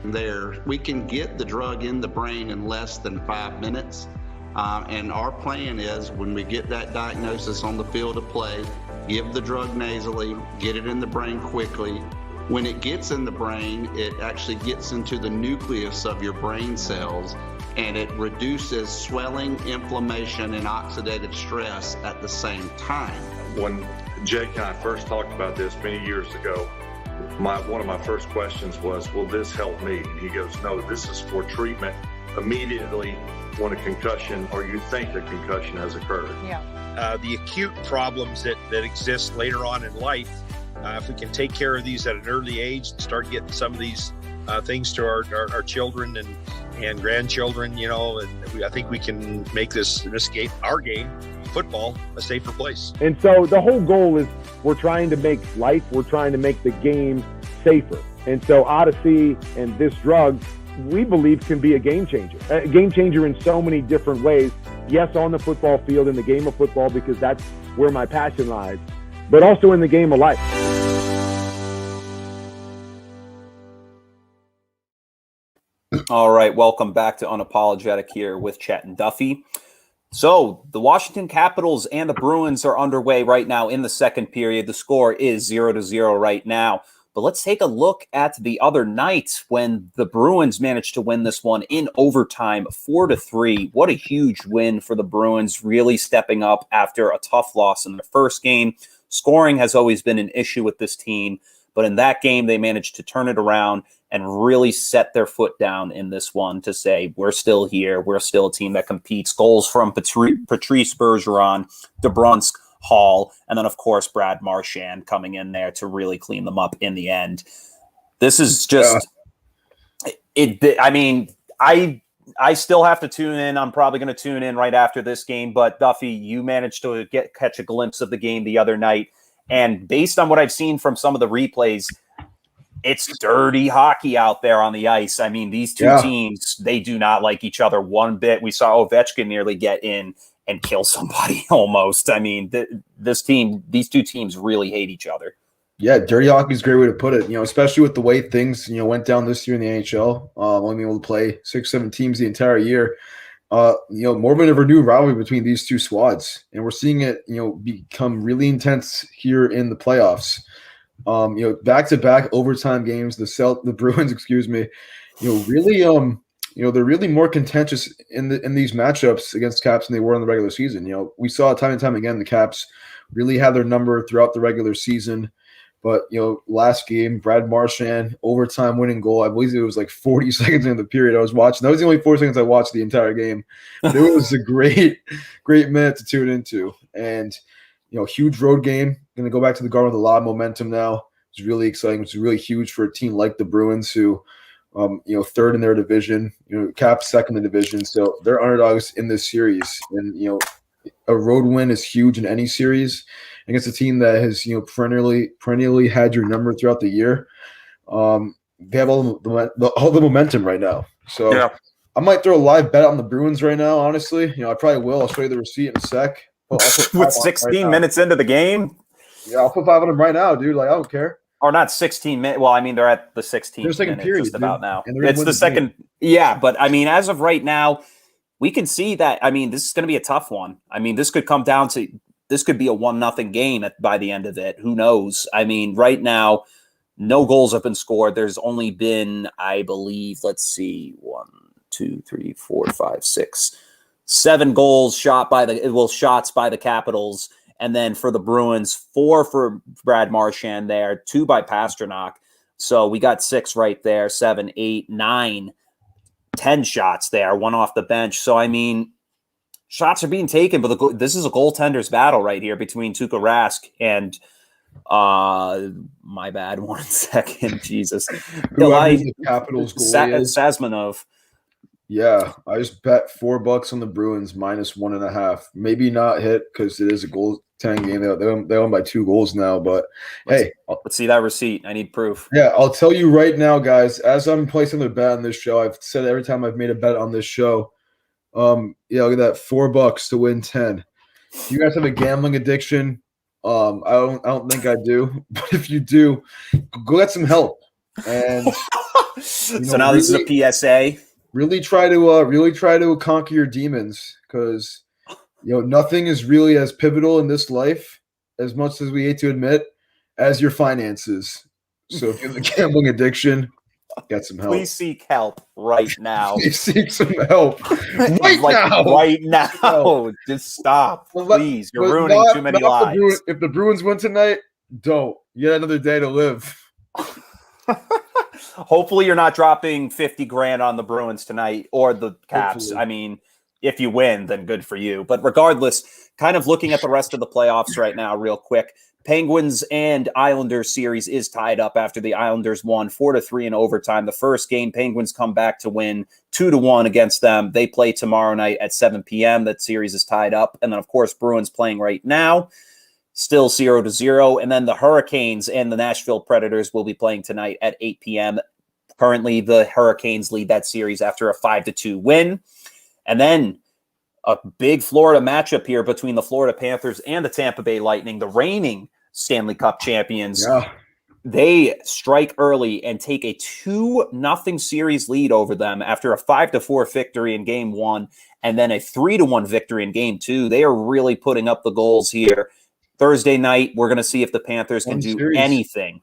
We can get the drug in the brain in less than 5 minutes. And our plan is when we get that diagnosis on the field of play, give the drug nasally, get it in the brain quickly. When it gets in the brain, it actually gets into the nucleus of your brain cells, and it reduces swelling, inflammation, and oxidative stress at the same time. When Jake and I first talked about this many years ago, one of my first questions was, will this help me? And he goes, no, this is for treatment immediately when a concussion or you think a concussion has occurred. Yeah. The acute problems that exist later on in life, if we can take care of these at an early age and start getting some of these things to our children and grandchildren, and I think we can make this game, our game, football, a safer place. And so the whole goal is we're trying to make the game safer. And so Odyssey and this drug, we believe, can be a game changer in so many different ways. Yes, on the football field, in the game of football, because that's where my passion lies, but also in the game of life. All right, welcome back to Unapologetic here with Chet and Duffy. So the Washington Capitals and the Bruins are underway right now in the second period. The score is 0-0 right now. But let's take a look at the other night when the Bruins managed to win this one in overtime, 4-3. What a huge win for the Bruins, really stepping up after a tough loss in the first game. Scoring has always been an issue with this team, but in that game, they managed to turn it around and really set their foot down in this one to say, we're still here. We're still a team that competes. Goals from Patrice Bergeron, DeBrusk, Hall, and then, of course, Brad Marchand coming in there to really clean them up in the end. This is just I mean, I still have to tune in. I'm probably going to tune in right after this game. But, Duffy, you managed to catch a glimpse of the game the other night. And based on what I've seen from some of the replays, it's dirty hockey out there on the ice. I mean, these two teams, they do not like each other one bit. We saw Ovechkin nearly get in and kill somebody almost. I mean, these two teams really hate each other. Yeah, dirty hockey is a great way to put it, especially with the way things, went down this year in the NHL. Only being able to play 6-7 teams the entire year. More of a renewed rivalry between these two squads. And we're seeing it, become really intense here in the playoffs. Back-to-back overtime games, the Bruins, they're really more contentious in these matchups against Caps than they were in the regular season. We saw time and time again the Caps really had their number throughout the regular season. But, last game, Brad Marchand, overtime winning goal. I believe it was like 40 seconds into the period I was watching. That was the only 4 seconds I watched the entire game. But it was a great minute to tune into. And, huge road game. Going to go back to the Garden with a lot of momentum now. It's really exciting. It's really huge for a team like the Bruins who, third in their division, Caps second in the division. So they're underdogs in this series. And, a road win is huge in any series against a team that has, perennially had your number throughout the year. They have all the momentum right now. So yeah. I might throw a live bet on the Bruins right now, honestly. I probably will. I'll show you the receipt in a sec. With 16 minutes into the game? Yeah, I'll put 5 on them right now, dude. Like, I don't care. Or not 16 minutes. Well, I mean, they're at the 16th minute period, just about now. It's the second. Yeah, but I mean, as of right now, we can see that. I mean, this is going to be a tough one. I mean, this could come down to this could be a 1-0 game by the end of it. Who knows? I mean, right now, no goals have been scored. There's only been, I believe, let's see, 1, 2, 3, 4, 5, 6, 7 goals shots by the Capitals. And then for the Bruins, 4 for Brad Marchand there, 2 by Pasternak. So we got 6 right there, 7, 8, 9, 10 shots there, 1 off the bench. So, I mean, shots are being taken, but this is a goaltender's battle right here between Tuukka Rask and my bad, 1 second, Jesus. The Capitals goalie is Sazmanov. Yeah, I just bet $4 on the Bruins -1.5. Maybe not hit because it is a goaltending game. They won by 2 goals now, but let's see that receipt. I need proof. Yeah, I'll tell you right now, guys. As I'm placing the bet on this show, I've said every time I've made a bet on this show. Look at that, $4 to win 10. Do you guys have a gambling addiction? I don't think I do, but if you do, go get some help. And so now this is a PSA. Really try to conquer your demons, because nothing is really as pivotal in this life, as much as we hate to admit, as your finances. So if you have a gambling addiction, get some help. Please seek help right now. Please seek some help right now. Just stop, please. You're ruining too many lives. If the Bruins win tonight, don't. You got another day to live. Hopefully you're not dropping 50 grand on the Bruins tonight or the Caps. Hopefully. I mean, if you win, then good for you. But regardless, kind of looking at the rest of the playoffs right now real quick. Penguins and Islanders series is tied up after the Islanders won 4-3 in overtime. The first game, Penguins come back to win 2-1 against them. They play tomorrow night at 7 p.m. That series is tied up. And then, of course, Bruins playing right now. Still 0-0. And then the Hurricanes and the Nashville Predators will be playing tonight at 8 p.m. Currently, the Hurricanes lead that series after a 5-2 win. And then a big Florida matchup here between the Florida Panthers and the Tampa Bay Lightning, the reigning Stanley Cup champions. Yeah. they strike early and take a 2-0 series lead over them after a 5-4 victory in game 1 and then a 3-1 victory in game 2. They are really putting up the goals here. Thursday night, we're going to see if the Panthers can do anything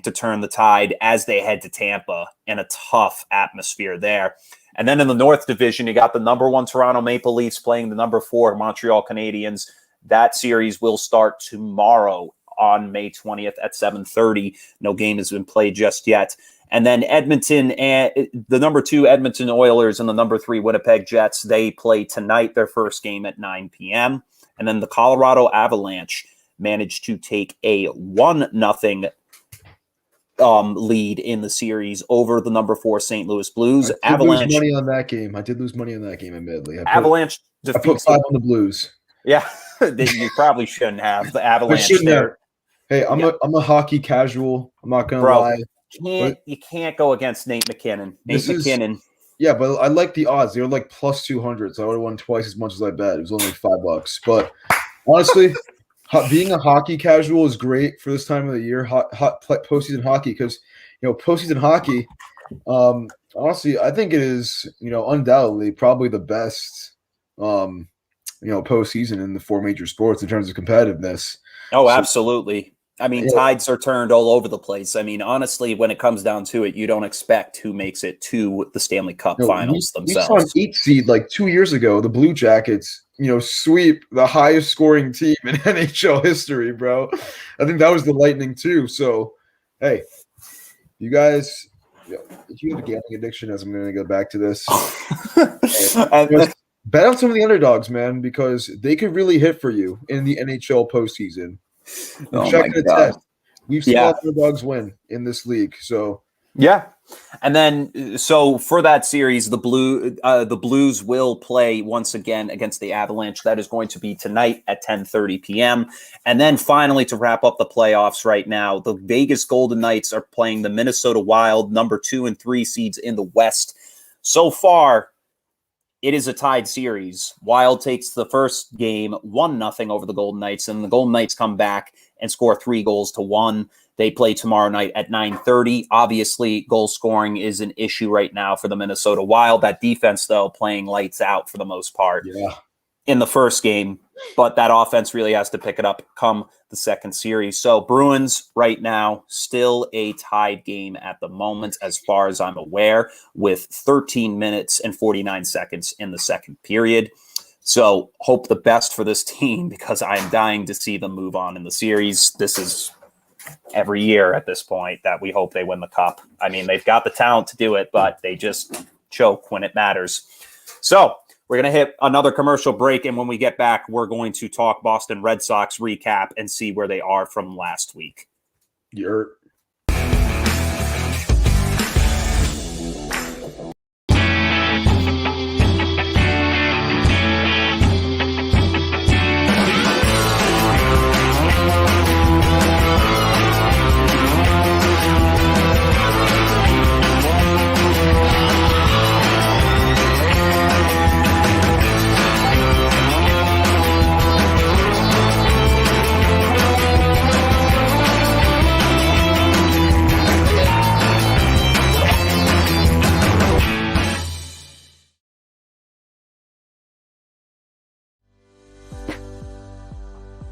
to turn the tide as they head to Tampa in a tough atmosphere there. And then in the North Division, you got the number 1 Toronto Maple Leafs playing the number 4 Montreal Canadiens. That series will start tomorrow on May 20th at 7:30. No game has been played just yet. And then Edmonton and the number 2 Edmonton Oilers and the number 3 Winnipeg Jets, they play tonight, their first game at 9 p.m. And then the Colorado Avalanche managed to take a 1-0 lead in the series over the number 4 St. Louis Blues. I did lose money on that game. Admittedly. I put 5 on the Blues. Yeah, you probably shouldn't have. The Avalanche there. Hey, I'm a hockey casual. I'm not gonna lie. You can't go against Nate McKinnon. Yeah, but I like the odds. They were like plus 200, so I would have won twice as much as I bet. It was only like $5. But honestly, being a hockey casual is great for this time of the year. Hot postseason hockey, because postseason hockey. Honestly, I think it is undoubtedly probably the best postseason in the 4 major sports in terms of competitiveness. Oh, absolutely. I mean, tides are turned all over the place. I mean, honestly, when it comes down to it, you don't expect who makes it to the Stanley Cup finals themselves. We saw an 8 seed like 2 years ago. The Blue Jackets, sweep the highest scoring team in NHL history, bro. I think that was the Lightning too. So, hey, you guys, if you have a gambling addiction, as I'm going to go back to this, bet on some of the underdogs, man, because they could really hit for you in the NHL postseason. We've seen all underdogs win in this league. So yeah, and then so for that series, the Blues will play once again against the Avalanche. That is going to be tonight at 10:30 p.m. And then finally, to wrap up the playoffs right now, the Vegas Golden Knights are playing the Minnesota Wild, number 2 and 3 seeds in the West. So far, it is a tied series. Wild takes the first game 1-0 over the Golden Knights, and the Golden Knights come back and score 3-1. They play tomorrow night at 9:30. Obviously, goal scoring is an issue right now for the Minnesota Wild. That defense, though, playing lights out for the most part in the first game. But that offense really has to pick it up come the second series. So Bruins right now, still a tied game at the moment, as far as I'm aware, with 13 minutes and 49 seconds in the second period. So hope the best for this team, because I'm dying to see them move on in the series. This is every year at this point that we hope they win the cup. I mean, they've got the talent to do it, but they just choke when it matters. So we're going to hit another commercial break, and when we get back, we're going to talk Boston Red Sox recap and see where they are from last week.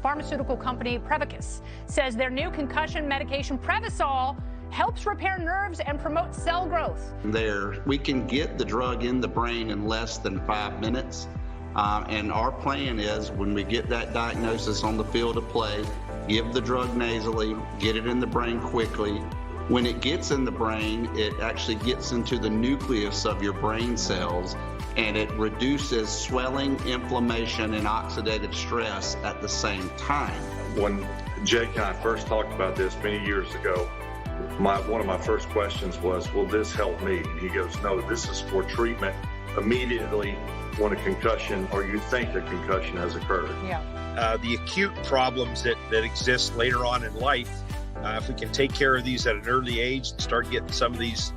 Pharmaceutical company Prevacus says their new concussion medication Prevacol helps repair nerves and promote cell growth. We can get the drug in the brain in less than 5 minutes. And our plan is, when we get that diagnosis on the field of play, give the drug nasally, get it in the brain quickly. When it gets in the brain, it actually gets into the nucleus of your brain cells, and it reduces swelling, inflammation, and oxidative stress at the same time. When Jake and I first talked about this many years ago, one of my first questions was, will this help me? And he goes, no, this is for treatment immediately when a concussion, or you think a concussion has occurred. The acute problems that exist later on in life, if we can take care of these at an early age and start getting some of these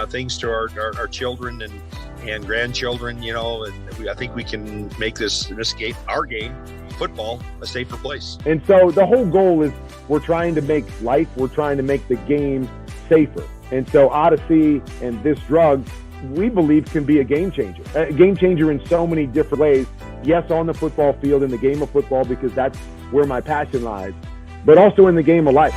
things to our children and grandchildren, and I think we can make this game, our game, football, a safer place. And so the whole goal is we're trying to make the game safer. And so Odyssey and this drug, we believe, can be a game changer in so many different ways. Yes, on the football field, in the game of football, because that's where my passion lies, but also in the game of life.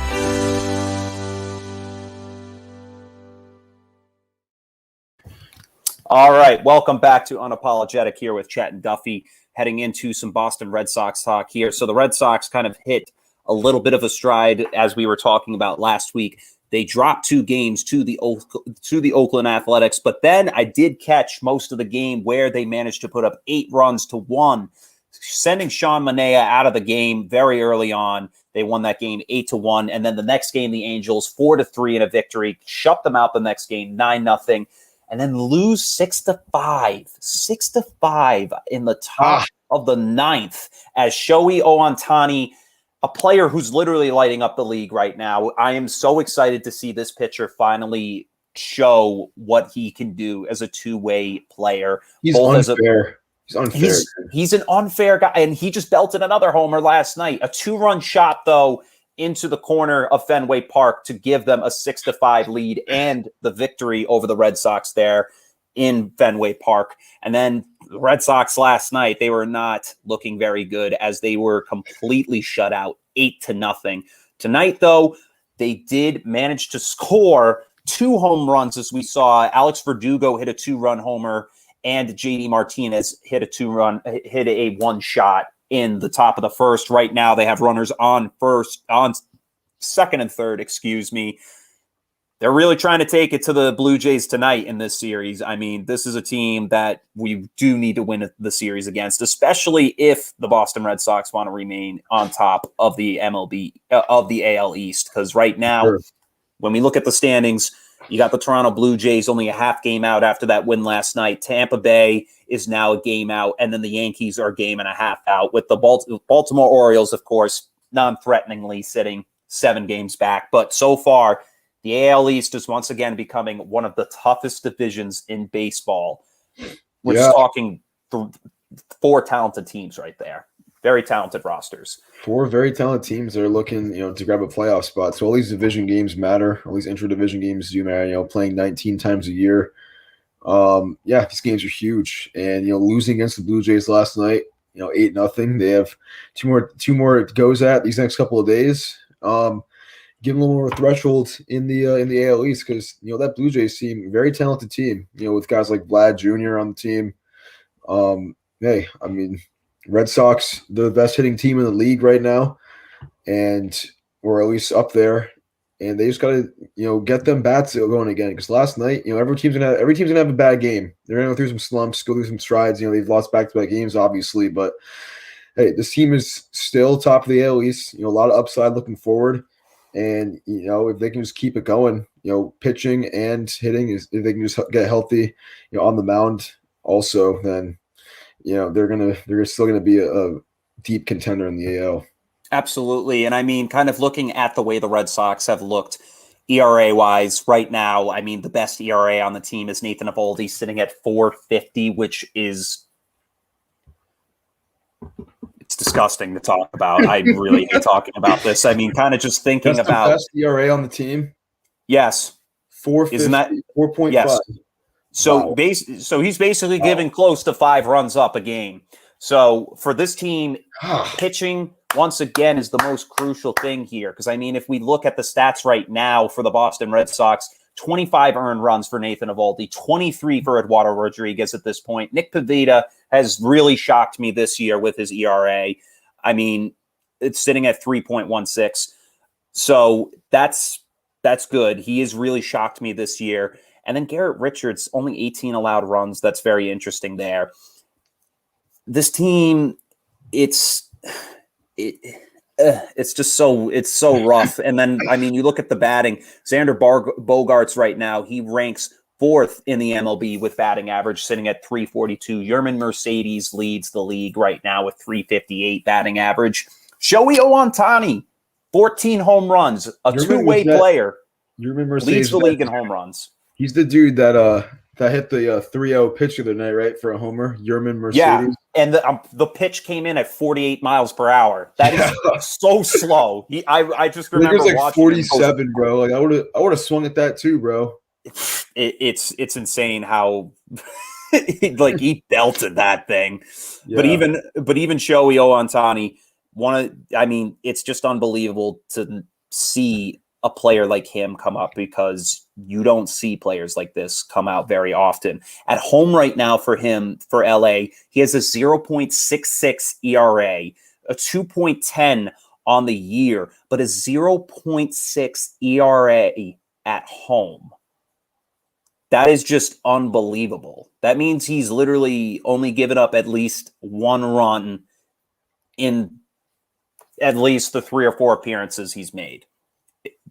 All right, welcome back to Unapologetic here with Chet and Duffy, heading into some Boston Red Sox talk here. So the Red Sox kind of hit a little bit of a stride, as we were talking about last week. They dropped 2 games to the Oakland Athletics, but then I did catch most of the game where they managed to put up 8 runs to 1, sending Sean Manaea out of the game very early on. They won that game 8-1, and then the next game, the Angels 4-3 in a victory, shut them out the next game 9-0. And then lose 6-5 in the top of the 9th as Shohei Ohtani, a player who's literally lighting up the league right now. I am so excited to see this pitcher finally show what he can do as a two-way player. He's unfair. He's an unfair guy, and he just belted another homer last night. A 2-run shot, though, into the corner of Fenway Park to give them a 6-5 lead and the victory over the Red Sox there in Fenway Park. And then the Red Sox last night, they were not looking very good as they were completely shut out 8-0. Tonight, though, they did manage to score 2 home runs, as we saw. Alex Verdugo hit a 2-run homer, and JD Martinez hit a 1-shot in the top of the first. Right now, they have runners on second and third, They're really trying to take it to the Blue Jays tonight in this series. I mean, this is a team that we do need to win the series against, especially if the Boston Red Sox want to remain on top of the of the AL East. Because right now, when we look at the standings, you got the Toronto Blue Jays only a half game out after that win last night. Tampa Bay is now a game out, and then the Yankees are a game and a half out, with the Baltimore Orioles, of course, non-threateningly sitting 7 games back. But so far, the AL East is once again becoming one of the toughest divisions in baseball. We're just talking 4 talented teams right there. Very talented rosters. 4 very talented teams that are looking, to grab a playoff spot. So all these division games matter. All these intra-division games do matter. Playing 19 times a year. These games are huge. And losing against the Blue Jays last night, 8-0. They have two more goes at these next couple of days. Give them a little more threshold in the AL East, because that Blue Jays team, very talented team. With guys like Vlad Jr. on the team. Red Sox, the best hitting team in the league right now, or at least up there. And they just got to, get them bats going again. Because last night, every team's gonna have a bad game. They're gonna go through some slumps, go through some strides. They've lost back-to-back games, obviously, but hey, this team is still top of the AL East. A lot of upside looking forward. And if they can just keep it going, pitching and hitting, if they can just get healthy, on the mound also, then they're still gonna be a deep contender in the AL. Absolutely. And I mean, kind of looking at the way the Red Sox have looked ERA wise right now, I mean, the best ERA on the team is Nathan Eovaldi, sitting at 4.50, which is it's disgusting to talk about. I really hate talking about this. I mean, kind of just thinking That's about the best ERA on the team. Yes. 4.50, isn't that 4.5? Yes. So Wow. So he's basically giving close to 5 runs up a game. So for this team, pitching once again is the most crucial thing here. Because I mean, if we look at the stats right now for the Boston Red Sox, 25 earned runs for Nathan Eovaldi, 23 for Eduardo Rodriguez at this point. Nick Pivetta has really shocked me this year with his ERA. I mean, it's sitting at 3.16. So that's good. He has really shocked me this year. And then Garrett Richards, only 18 allowed runs. That's very interesting there. This team, it's just so rough. And then, I mean, you look at the batting. Xander Bogaerts right now, he ranks 4th in the MLB with batting average, sitting at 342. Yermin Mercedes leads the league right now with 358 batting average. Shohei Ohtani, 14 home runs, a two-way player, leads the league in home runs. He's the dude that hit the 3-0 pitch the other night, right, for a homer. Yermin Mercedes. And the pitch came in at 48 miles per hour. That is so slow. I just remember it was like watching 47, bro. Like I would have swung at that too, bro. It's insane how like he belted that thing. Yeah. But even Shohei Ohtani, it's just unbelievable to see a player like him come up, because you don't see players like this come out very often. At home right now for him, for LA, he has a 0.66 ERA, a 2.10 on the year, but a 0.6 ERA at home. That is just unbelievable. That means he's literally only given up at least one run in at least the 3 or 4 appearances he's made.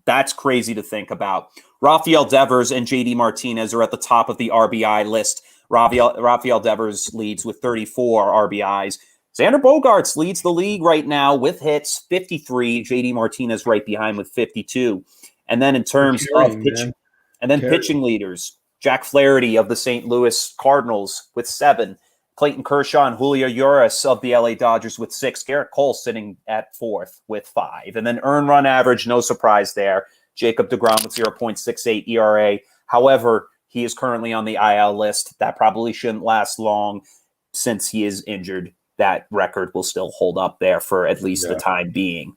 That's crazy to think about. Rafael Devers and JD Martinez are at the top of the RBI list. Rafael Devers leads with 34 RBIs. Xander Bogaerts leads the league right now with hits, 53. JD Martinez right behind with 52. And then in terms of pitching leaders, Jack Flaherty of the St. Louis Cardinals with 7. Clayton Kershaw and Julio Urias of the LA Dodgers with 6. Garrett Cole sitting at 4th with 5. And then earned run average, no surprise there. Jacob deGrom with 0.68 ERA. However, he is currently on the IL list. That probably shouldn't last long since he is injured. That record will still hold up there for at least the time being.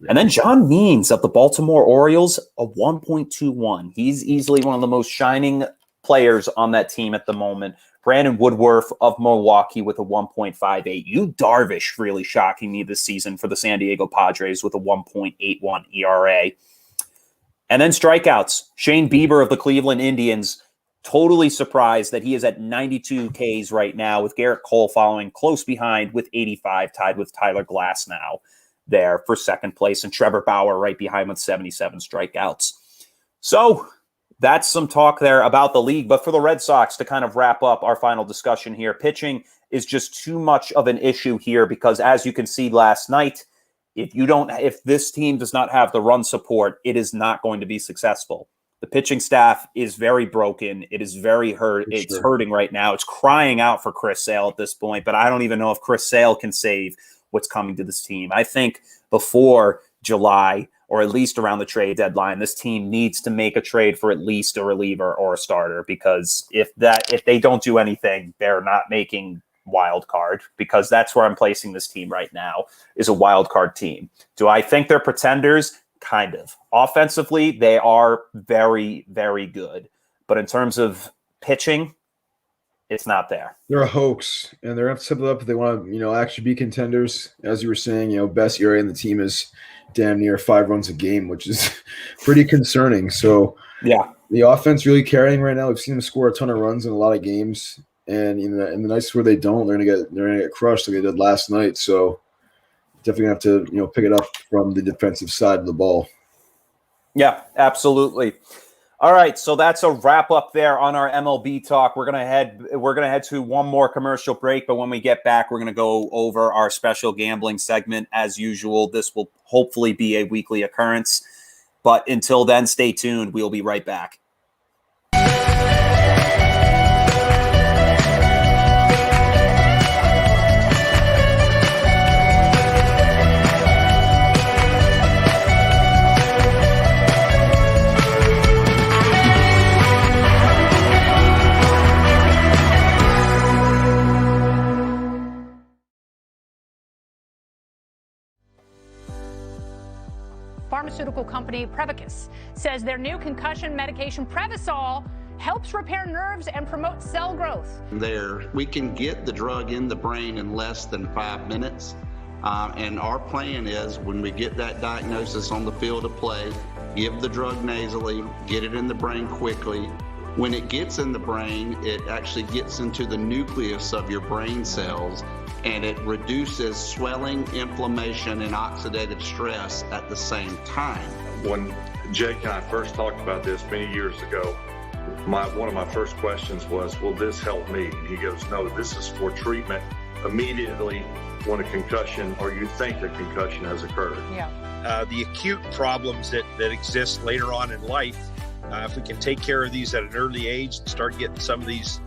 Yeah. And then John Means of the Baltimore Orioles, a 1.21. He's easily one of the most shining players on that team at the moment. Brandon Woodworth of Milwaukee with a 1.58. Yu Darvish really shocking me this season for the San Diego Padres with a 1.81 ERA. And then strikeouts. Shane Bieber of the Cleveland Indians, totally surprised that he is at 92 Ks right now, with Garrett Cole following close behind with 85, tied with Tyler Glasnow there for second place, and Trevor Bauer right behind with 77 strikeouts. So that's some talk there about the league. But for the Red Sox, to kind of wrap up our final discussion here, pitching is just too much of an issue here, because as you can see last night, if this team does not have the run support, it is not going to be successful. The pitching staff is very broken. It is very hurt. It's hurting right now. It's crying out for Chris Sale at this point, but I don't even know if Chris Sale can save what's coming to this team. I think before July, or at least around the trade deadline, this team needs to make a trade for at least a reliever or a starter, because if they don't do anything, they're not making wild card, because that's where I'm placing this team right now, is a wild card team. Do I think they're pretenders? Kind of. Offensively, they are very, very good. But in terms of pitching, it's not there. They're a hoax, and they're going to step it up if they want to, actually be contenders. As you were saying, best ERA in the team is damn near 5 runs a game, which is pretty concerning. So yeah, the offense really carrying right now. We've seen them score a ton of runs in a lot of games, and in the nights where they don't, they're gonna get crushed like they did last night. So definitely have to pick it up from the defensive side of the ball. Yeah, absolutely. All right, so that's a wrap up there on our MLB talk. We're gonna head to one more commercial break, but when we get back, we're gonna go over our special gambling segment as usual. This will hopefully be a weekly occurrence, but until then, stay tuned. We'll be right back. Pharmaceutical company Prevacus says their new concussion medication Prevacol helps repair nerves and promote cell growth. We can get the drug in the brain in less than 5 minutes. And our plan is, when we get that diagnosis on the field of play, give the drug nasally, get it in the brain quickly. When it gets in the brain, it actually gets into the nucleus of your brain cells, and it reduces swelling, inflammation, and oxidative stress at the same time. When Jake and I first talked about this many years ago, one of my first questions was, will this help me? And he goes, no, this is for treatment immediately when a concussion, or you think a concussion has occurred. Yeah. The acute problems that exist later on in life, if we can take care of these at an early age and start getting some of these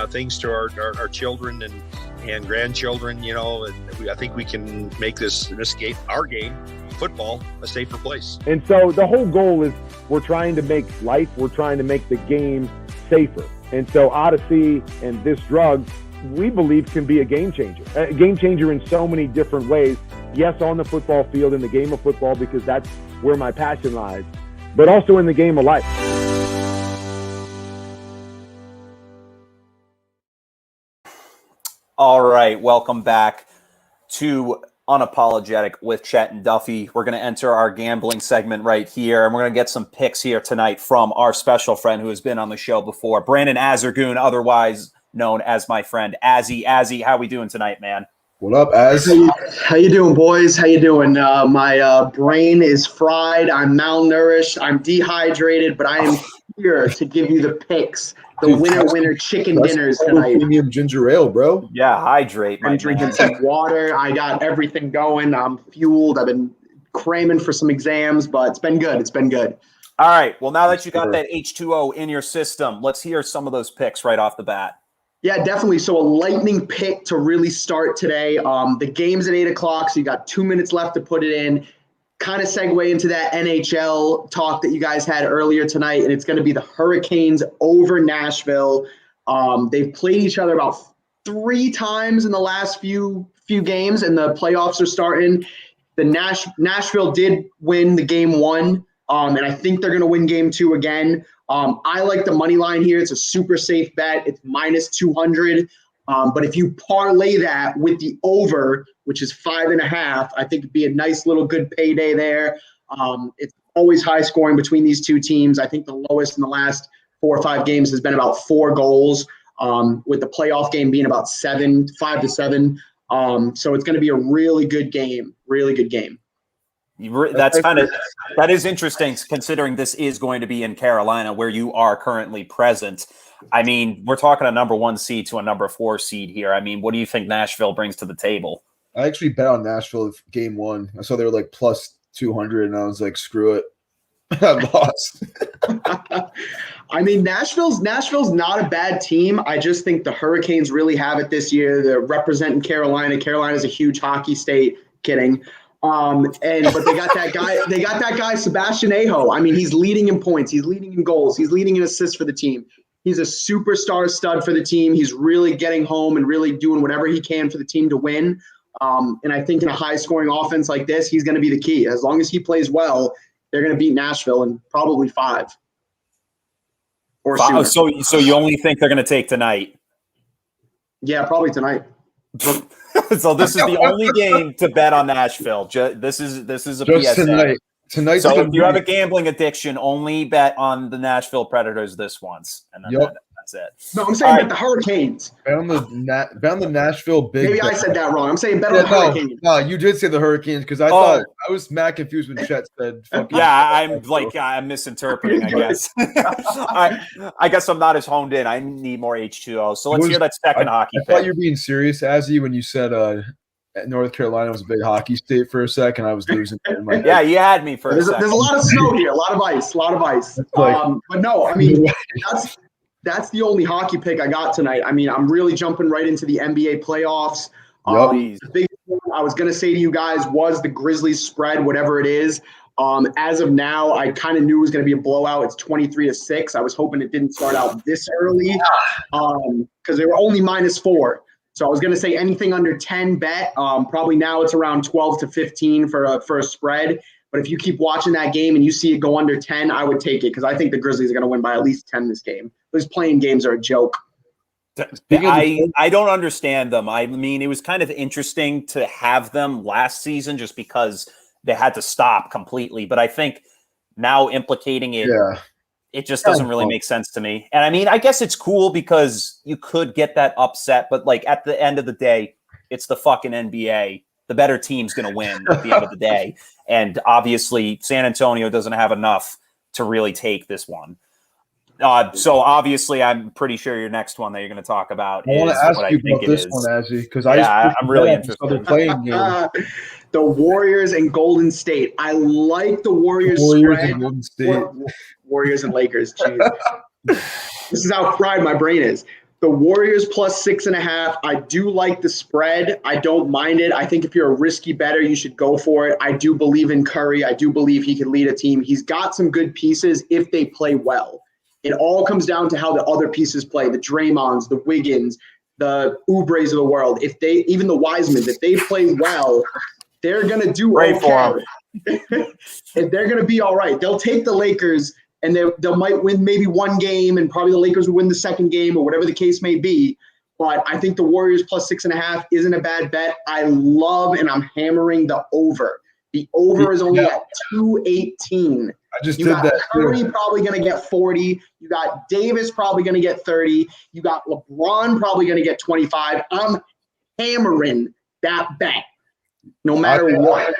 things to our children and grandchildren, and I think we can make this game, our game, football, a safer place. And so the whole goal is we're trying to make the game safer. And so Odyssey and this drug, we believe, can be a game changer in so many different ways. Yes, on the football field, in the game of football, because that's where my passion lies, but also in the game of life. All right, welcome back to Unapologetic with Chet and Duffy. We're going to enter our gambling segment right here, and we're going to get some picks here tonight from our special friend who has been on the show before, Brandon Azargoon, otherwise known as my friend Azzy. Azzy, how we doing tonight, man? What up, Az? How you doing, boys? How you doing? My brain is fried. I'm malnourished. I'm dehydrated, but I am here to give you the picks. The winner chicken dinners tonight. Premium ginger ale, bro. Yeah, hydrate. I'm drinking some water. I got everything going. I'm fueled. I've been cramming for some exams, but it's been good. It's been good. All right. Well, now that you got that H2O in your system, let's hear some of those picks right off the bat. Yeah, definitely. So a lightning pick to really start today. The game's at 8 o'clock, so you got 2 minutes left to put it in. Kind of segue into that NHL talk that you guys had earlier tonight, and it's going to be the Hurricanes over Nashville. They've played each other about 3 times in the last few games, and the playoffs are starting. The Nashville did win the game 1, and I think they're going to win game 2 again. I like the money line here. It's a super safe bet. It's minus 200. But if you parlay that with the over, which is 5.5, I think it'd be a nice little good payday there. It's always high scoring between these two teams. I think the lowest in the last 4 or 5 games has been about 4 goals, with the playoff game being about 5 to 7. So it's going to be a really good game. Really good game. That is interesting, considering this is going to be in Carolina, where you are currently present. I mean, we're talking a number 1 seed to a number 4 seed here. I mean, what do you think Nashville brings to the table? I actually bet on Nashville game 1. I saw they were like plus 200, and I was like, screw it. I lost. I mean, Nashville's not a bad team. I just think the Hurricanes really have it this year. They're representing Carolina. Carolina's a huge hockey state. Kidding. But they got that guy Sebastian Aho. I mean, he's leading in points, he's leading in goals, he's leading in assists for the team. He's a superstar stud for the team. He's really getting home and really doing whatever he can for the team to win. And I think in a high scoring offense like this, he's going to be the key. As long as he plays well, they're going to beat Nashville in probably 5 or 5. So you only think they're going to take tonight? Yeah, probably tonight. So this is the only game to bet on Nashville. This is a just PSA. Tonight. So if you have a gambling addiction, only bet on the Nashville Predators this once, and then that's it. No, I'm saying bet the Hurricanes. Bet on the Nashville big. Maybe I said that wrong. I'm saying bet on the Hurricanes. No, you did say the Hurricanes, because I thought I was mad confused when Chet said. I'm misinterpreting. I guess. I guess I'm not as honed in. I need more H2O. So let's hear that second hockey. I thought you were being serious, Azzy, when you said North Carolina was a big hockey state for a second. I was losing. Yeah, you had me for a second. There's a lot of snow here, a lot of ice. But no, I mean that's the only hockey pick I got tonight. I mean, I'm really jumping right into the NBA playoffs. The big thing I was going to say to you guys was the Grizzlies spread, whatever it is. As of now, I kind of knew it was going to be a blowout. It's 23-6. I was hoping it didn't start out this early because they were only -4. So I was going to say anything under 10 bet. Probably now it's around 12 to 15 for a spread. But if you keep watching that game and you see it go under 10, I would take it, because I think the Grizzlies are going to win by at least 10 this game. Those playing games are a joke. I don't understand them. I mean, it was kind of interesting to have them last season just because they had to stop completely. But I think now implicating it, it just doesn't really make sense to me. And I mean, I guess it's cool because you could get that upset, but like at the end of the day, it's the fucking NBA. The better team's going to win at the end of the day. And obviously San Antonio doesn't have enough to really take this one. So obviously I'm pretty sure your next one that you're going to talk about is what I think it is. One, Azzy, because I'm really interested. Playing the Warriors and Golden State. I like the Warriors spread. And Golden State. Warriors and Lakers. Jeez. This is how fried my brain is. The Warriors plus 6.5. I do like the spread. I don't mind it. I think if you're a risky bettor, you should go for it. I do believe in Curry. I do believe he can lead a team. He's got some good pieces if they play well. It all comes down to how the other pieces play, the Draymonds, the Wiggins, the Oubres of the world. If they, even the Wisemans, if they play well, they're going to do Pray okay. And they're going to be all right. They'll take the Lakers and they might win maybe one game, and probably the Lakers will win the second game or whatever the case may be. But I think the Warriors plus 6.5 isn't a bad bet. I love, and I'm hammering the over. The over is only at 218. I just You did got that. Curry probably going to get 40. You got Davis probably going to get 30. You got LeBron probably going to get 25. I'm hammering that bet. No matter what.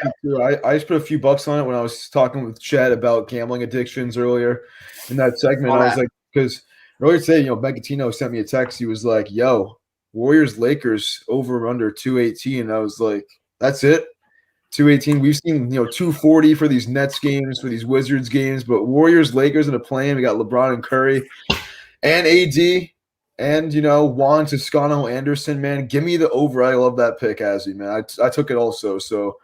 I just put a few bucks on it when I was talking with Chet about gambling addictions earlier in that segment. I was like, because earlier today, Begatino sent me a text. He was like, yo, Warriors Lakers over under 218. And I was like, that's it. 218. We've seen 240 for these Nets games, for these Wizards games, but Warriors Lakers in a play-in. We got LeBron and Curry and AD. And, Juan Toscano Anderson, man, give me the over. I love that pick, Azzy, man. I took it also. So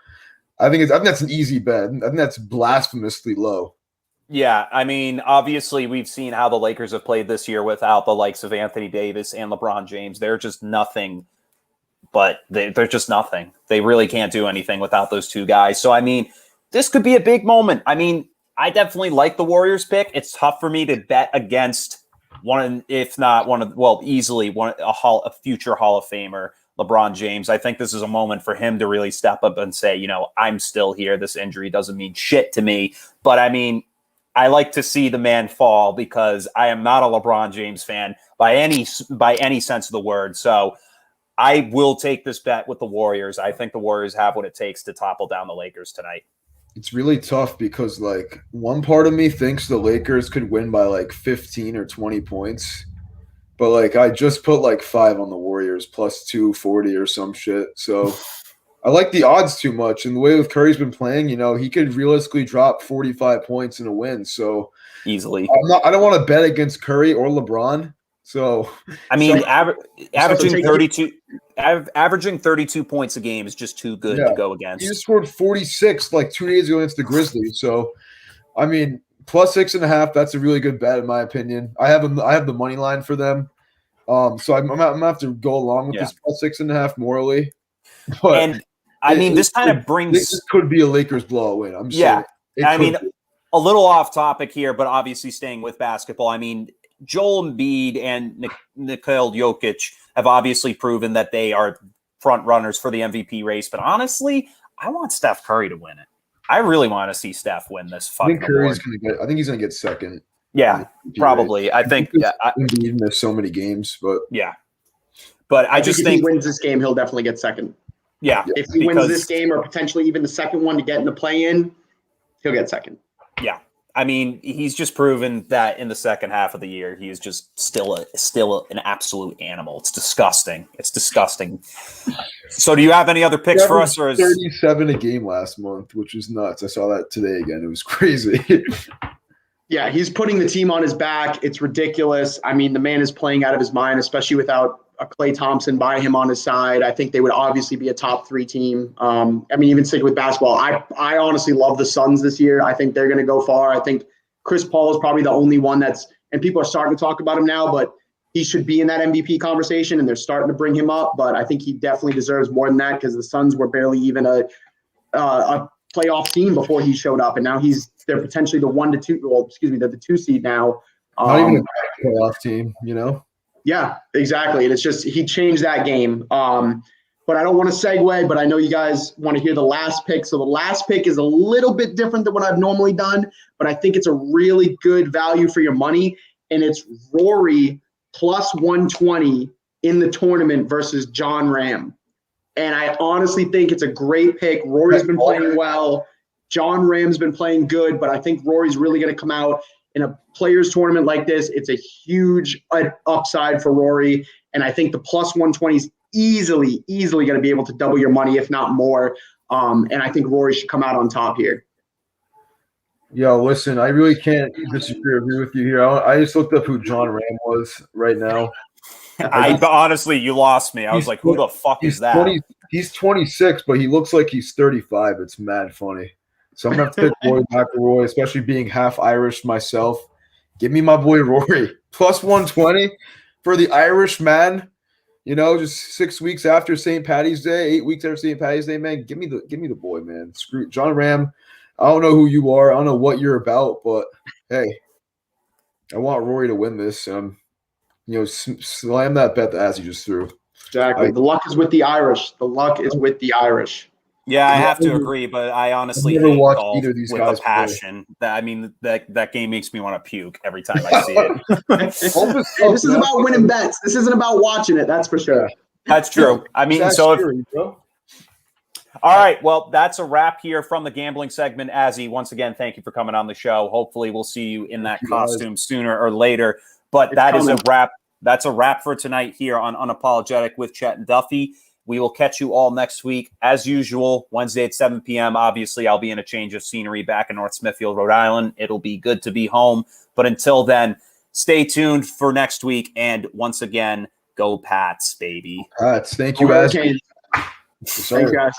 I think that's an easy bet. I think that's blasphemously low. Yeah, I mean, obviously we've seen how the Lakers have played this year without the likes of Anthony Davis and LeBron James. They're just nothing, but they're just nothing. They really can't do anything without those two guys. So, I mean, this could be a big moment. I mean, I definitely like the Warriors pick. It's tough for me to bet against easily a future Hall of Famer, LeBron James. I think this is a moment for him to really step up and say, I'm still here. This injury doesn't mean shit to me. But I mean, I like to see the man fall because I am not a LeBron James fan by any sense of the word. So I will take this bet with the Warriors. I think the Warriors have what it takes to topple down the Lakers tonight. It's really tough because, one part of me thinks the Lakers could win by, 15 or 20 points. But, I just put, 5 on the Warriors plus 240 or some shit. So I like the odds too much. And the way with Curry's been playing, he could realistically drop 45 points in a win. So easily. I don't want to bet against Curry or LeBron. So I mean, averaging 32 points a game is just too good to go against. He just scored 46 2 days ago against the Grizzlies. So, I mean, plus 6.5. That's a really good bet in my opinion. I have the money line for them. So I'm gonna have to go along with this plus 6.5 morally. But and I mean, this kind of brings this could be a Lakers blowout win. I'm saying. I mean, a little off topic here, but obviously staying with basketball. I mean, Joel Embiid and Nikola Jokic have obviously proven that they are front runners for the MVP race. But honestly, I want Steph Curry to win it. I really want to see Steph win this fucking award. I think he's going to get second. Yeah, probably. I think Embiid missed so many games, but I just think if he wins this game, he'll definitely get second. Yeah, if he wins this game or potentially even the second one to get in the play-in, he'll get second. Yeah. I mean, he's just proven that in the second half of the year, he is just still an absolute animal. It's disgusting. So do you have any other picks for us? Or 37 a game last month, which is nuts. I saw that today again. It was crazy. Yeah, he's putting the team on his back. It's ridiculous. I mean, the man is playing out of his mind, especially without a Klay Thompson by him on his side. I think they would obviously be a top 3 team. I mean, even sticking with basketball, I honestly love the Suns this year. I think they're going to go far. I think Chris Paul is probably the only one and people are starting to talk about him now, but he should be in that MVP conversation, and they're starting to bring him up. But I think he definitely deserves more than that because the Suns were barely even a playoff team before he showed up, and now they're potentially the 1 to 2. Well, excuse me, they're the 2 seed now. Not even a playoff team, Yeah, exactly. And it's just he changed that game. But I don't want to segue, but I know you guys want to hear the last pick. So the last pick is a little bit different than what I've normally done, but I think it's a really good value for your money. And it's Rory plus 120 in the tournament versus John Ram. And I honestly think it's a great pick. Rory's been playing well. John Ram's been playing good, but I think Rory's really going to come out in a players tournament like this. It's a huge upside for Rory. And I think the plus 120 is easily going to be able to double your money, if not more. And I think Rory should come out on top here. Yo, listen, I really can't disagree with you here. I just looked up who John Ram was right now. Honestly, you lost me. I was like, who the fuck is that? He's 26, but he looks like he's 35. It's mad funny. So I'm going to have to pick Rory McIlroy, especially being half Irish myself. Give me my boy Rory. Plus 120 for the Irish man. You know, just 6 weeks after St. Paddy's Day, 8 weeks after St. Paddy's Day, man. Give me the boy, man. Screw John Ram. I don't know who you are. I don't know what you're about, but hey, I want Rory to win this. Slam that bet that Azzy just threw. Exactly. The luck is with the Irish. The luck is with the Irish. Yeah, I have to agree, but I honestly hate golf with a passion. That game makes me want to puke every time I see it. Hey, this is about winning bets. This isn't about watching it. That's for sure. That's true. I mean, all right. Well, that's a wrap here from the gambling segment. Azzy, once again, thank you for coming on the show. Hopefully, we'll see you in that costume sooner or later. But is a wrap. That's a wrap for tonight here on Unapologetic with Chet and Duffy. We will catch you all next week, as usual, Wednesday at 7 p.m. Obviously, I'll be in a change of scenery back in North Smithfield, Rhode Island. It'll be good to be home. But until then, stay tuned for next week. And once again, go Pats, baby. Pats. Thank you, guys. Thank you, guys.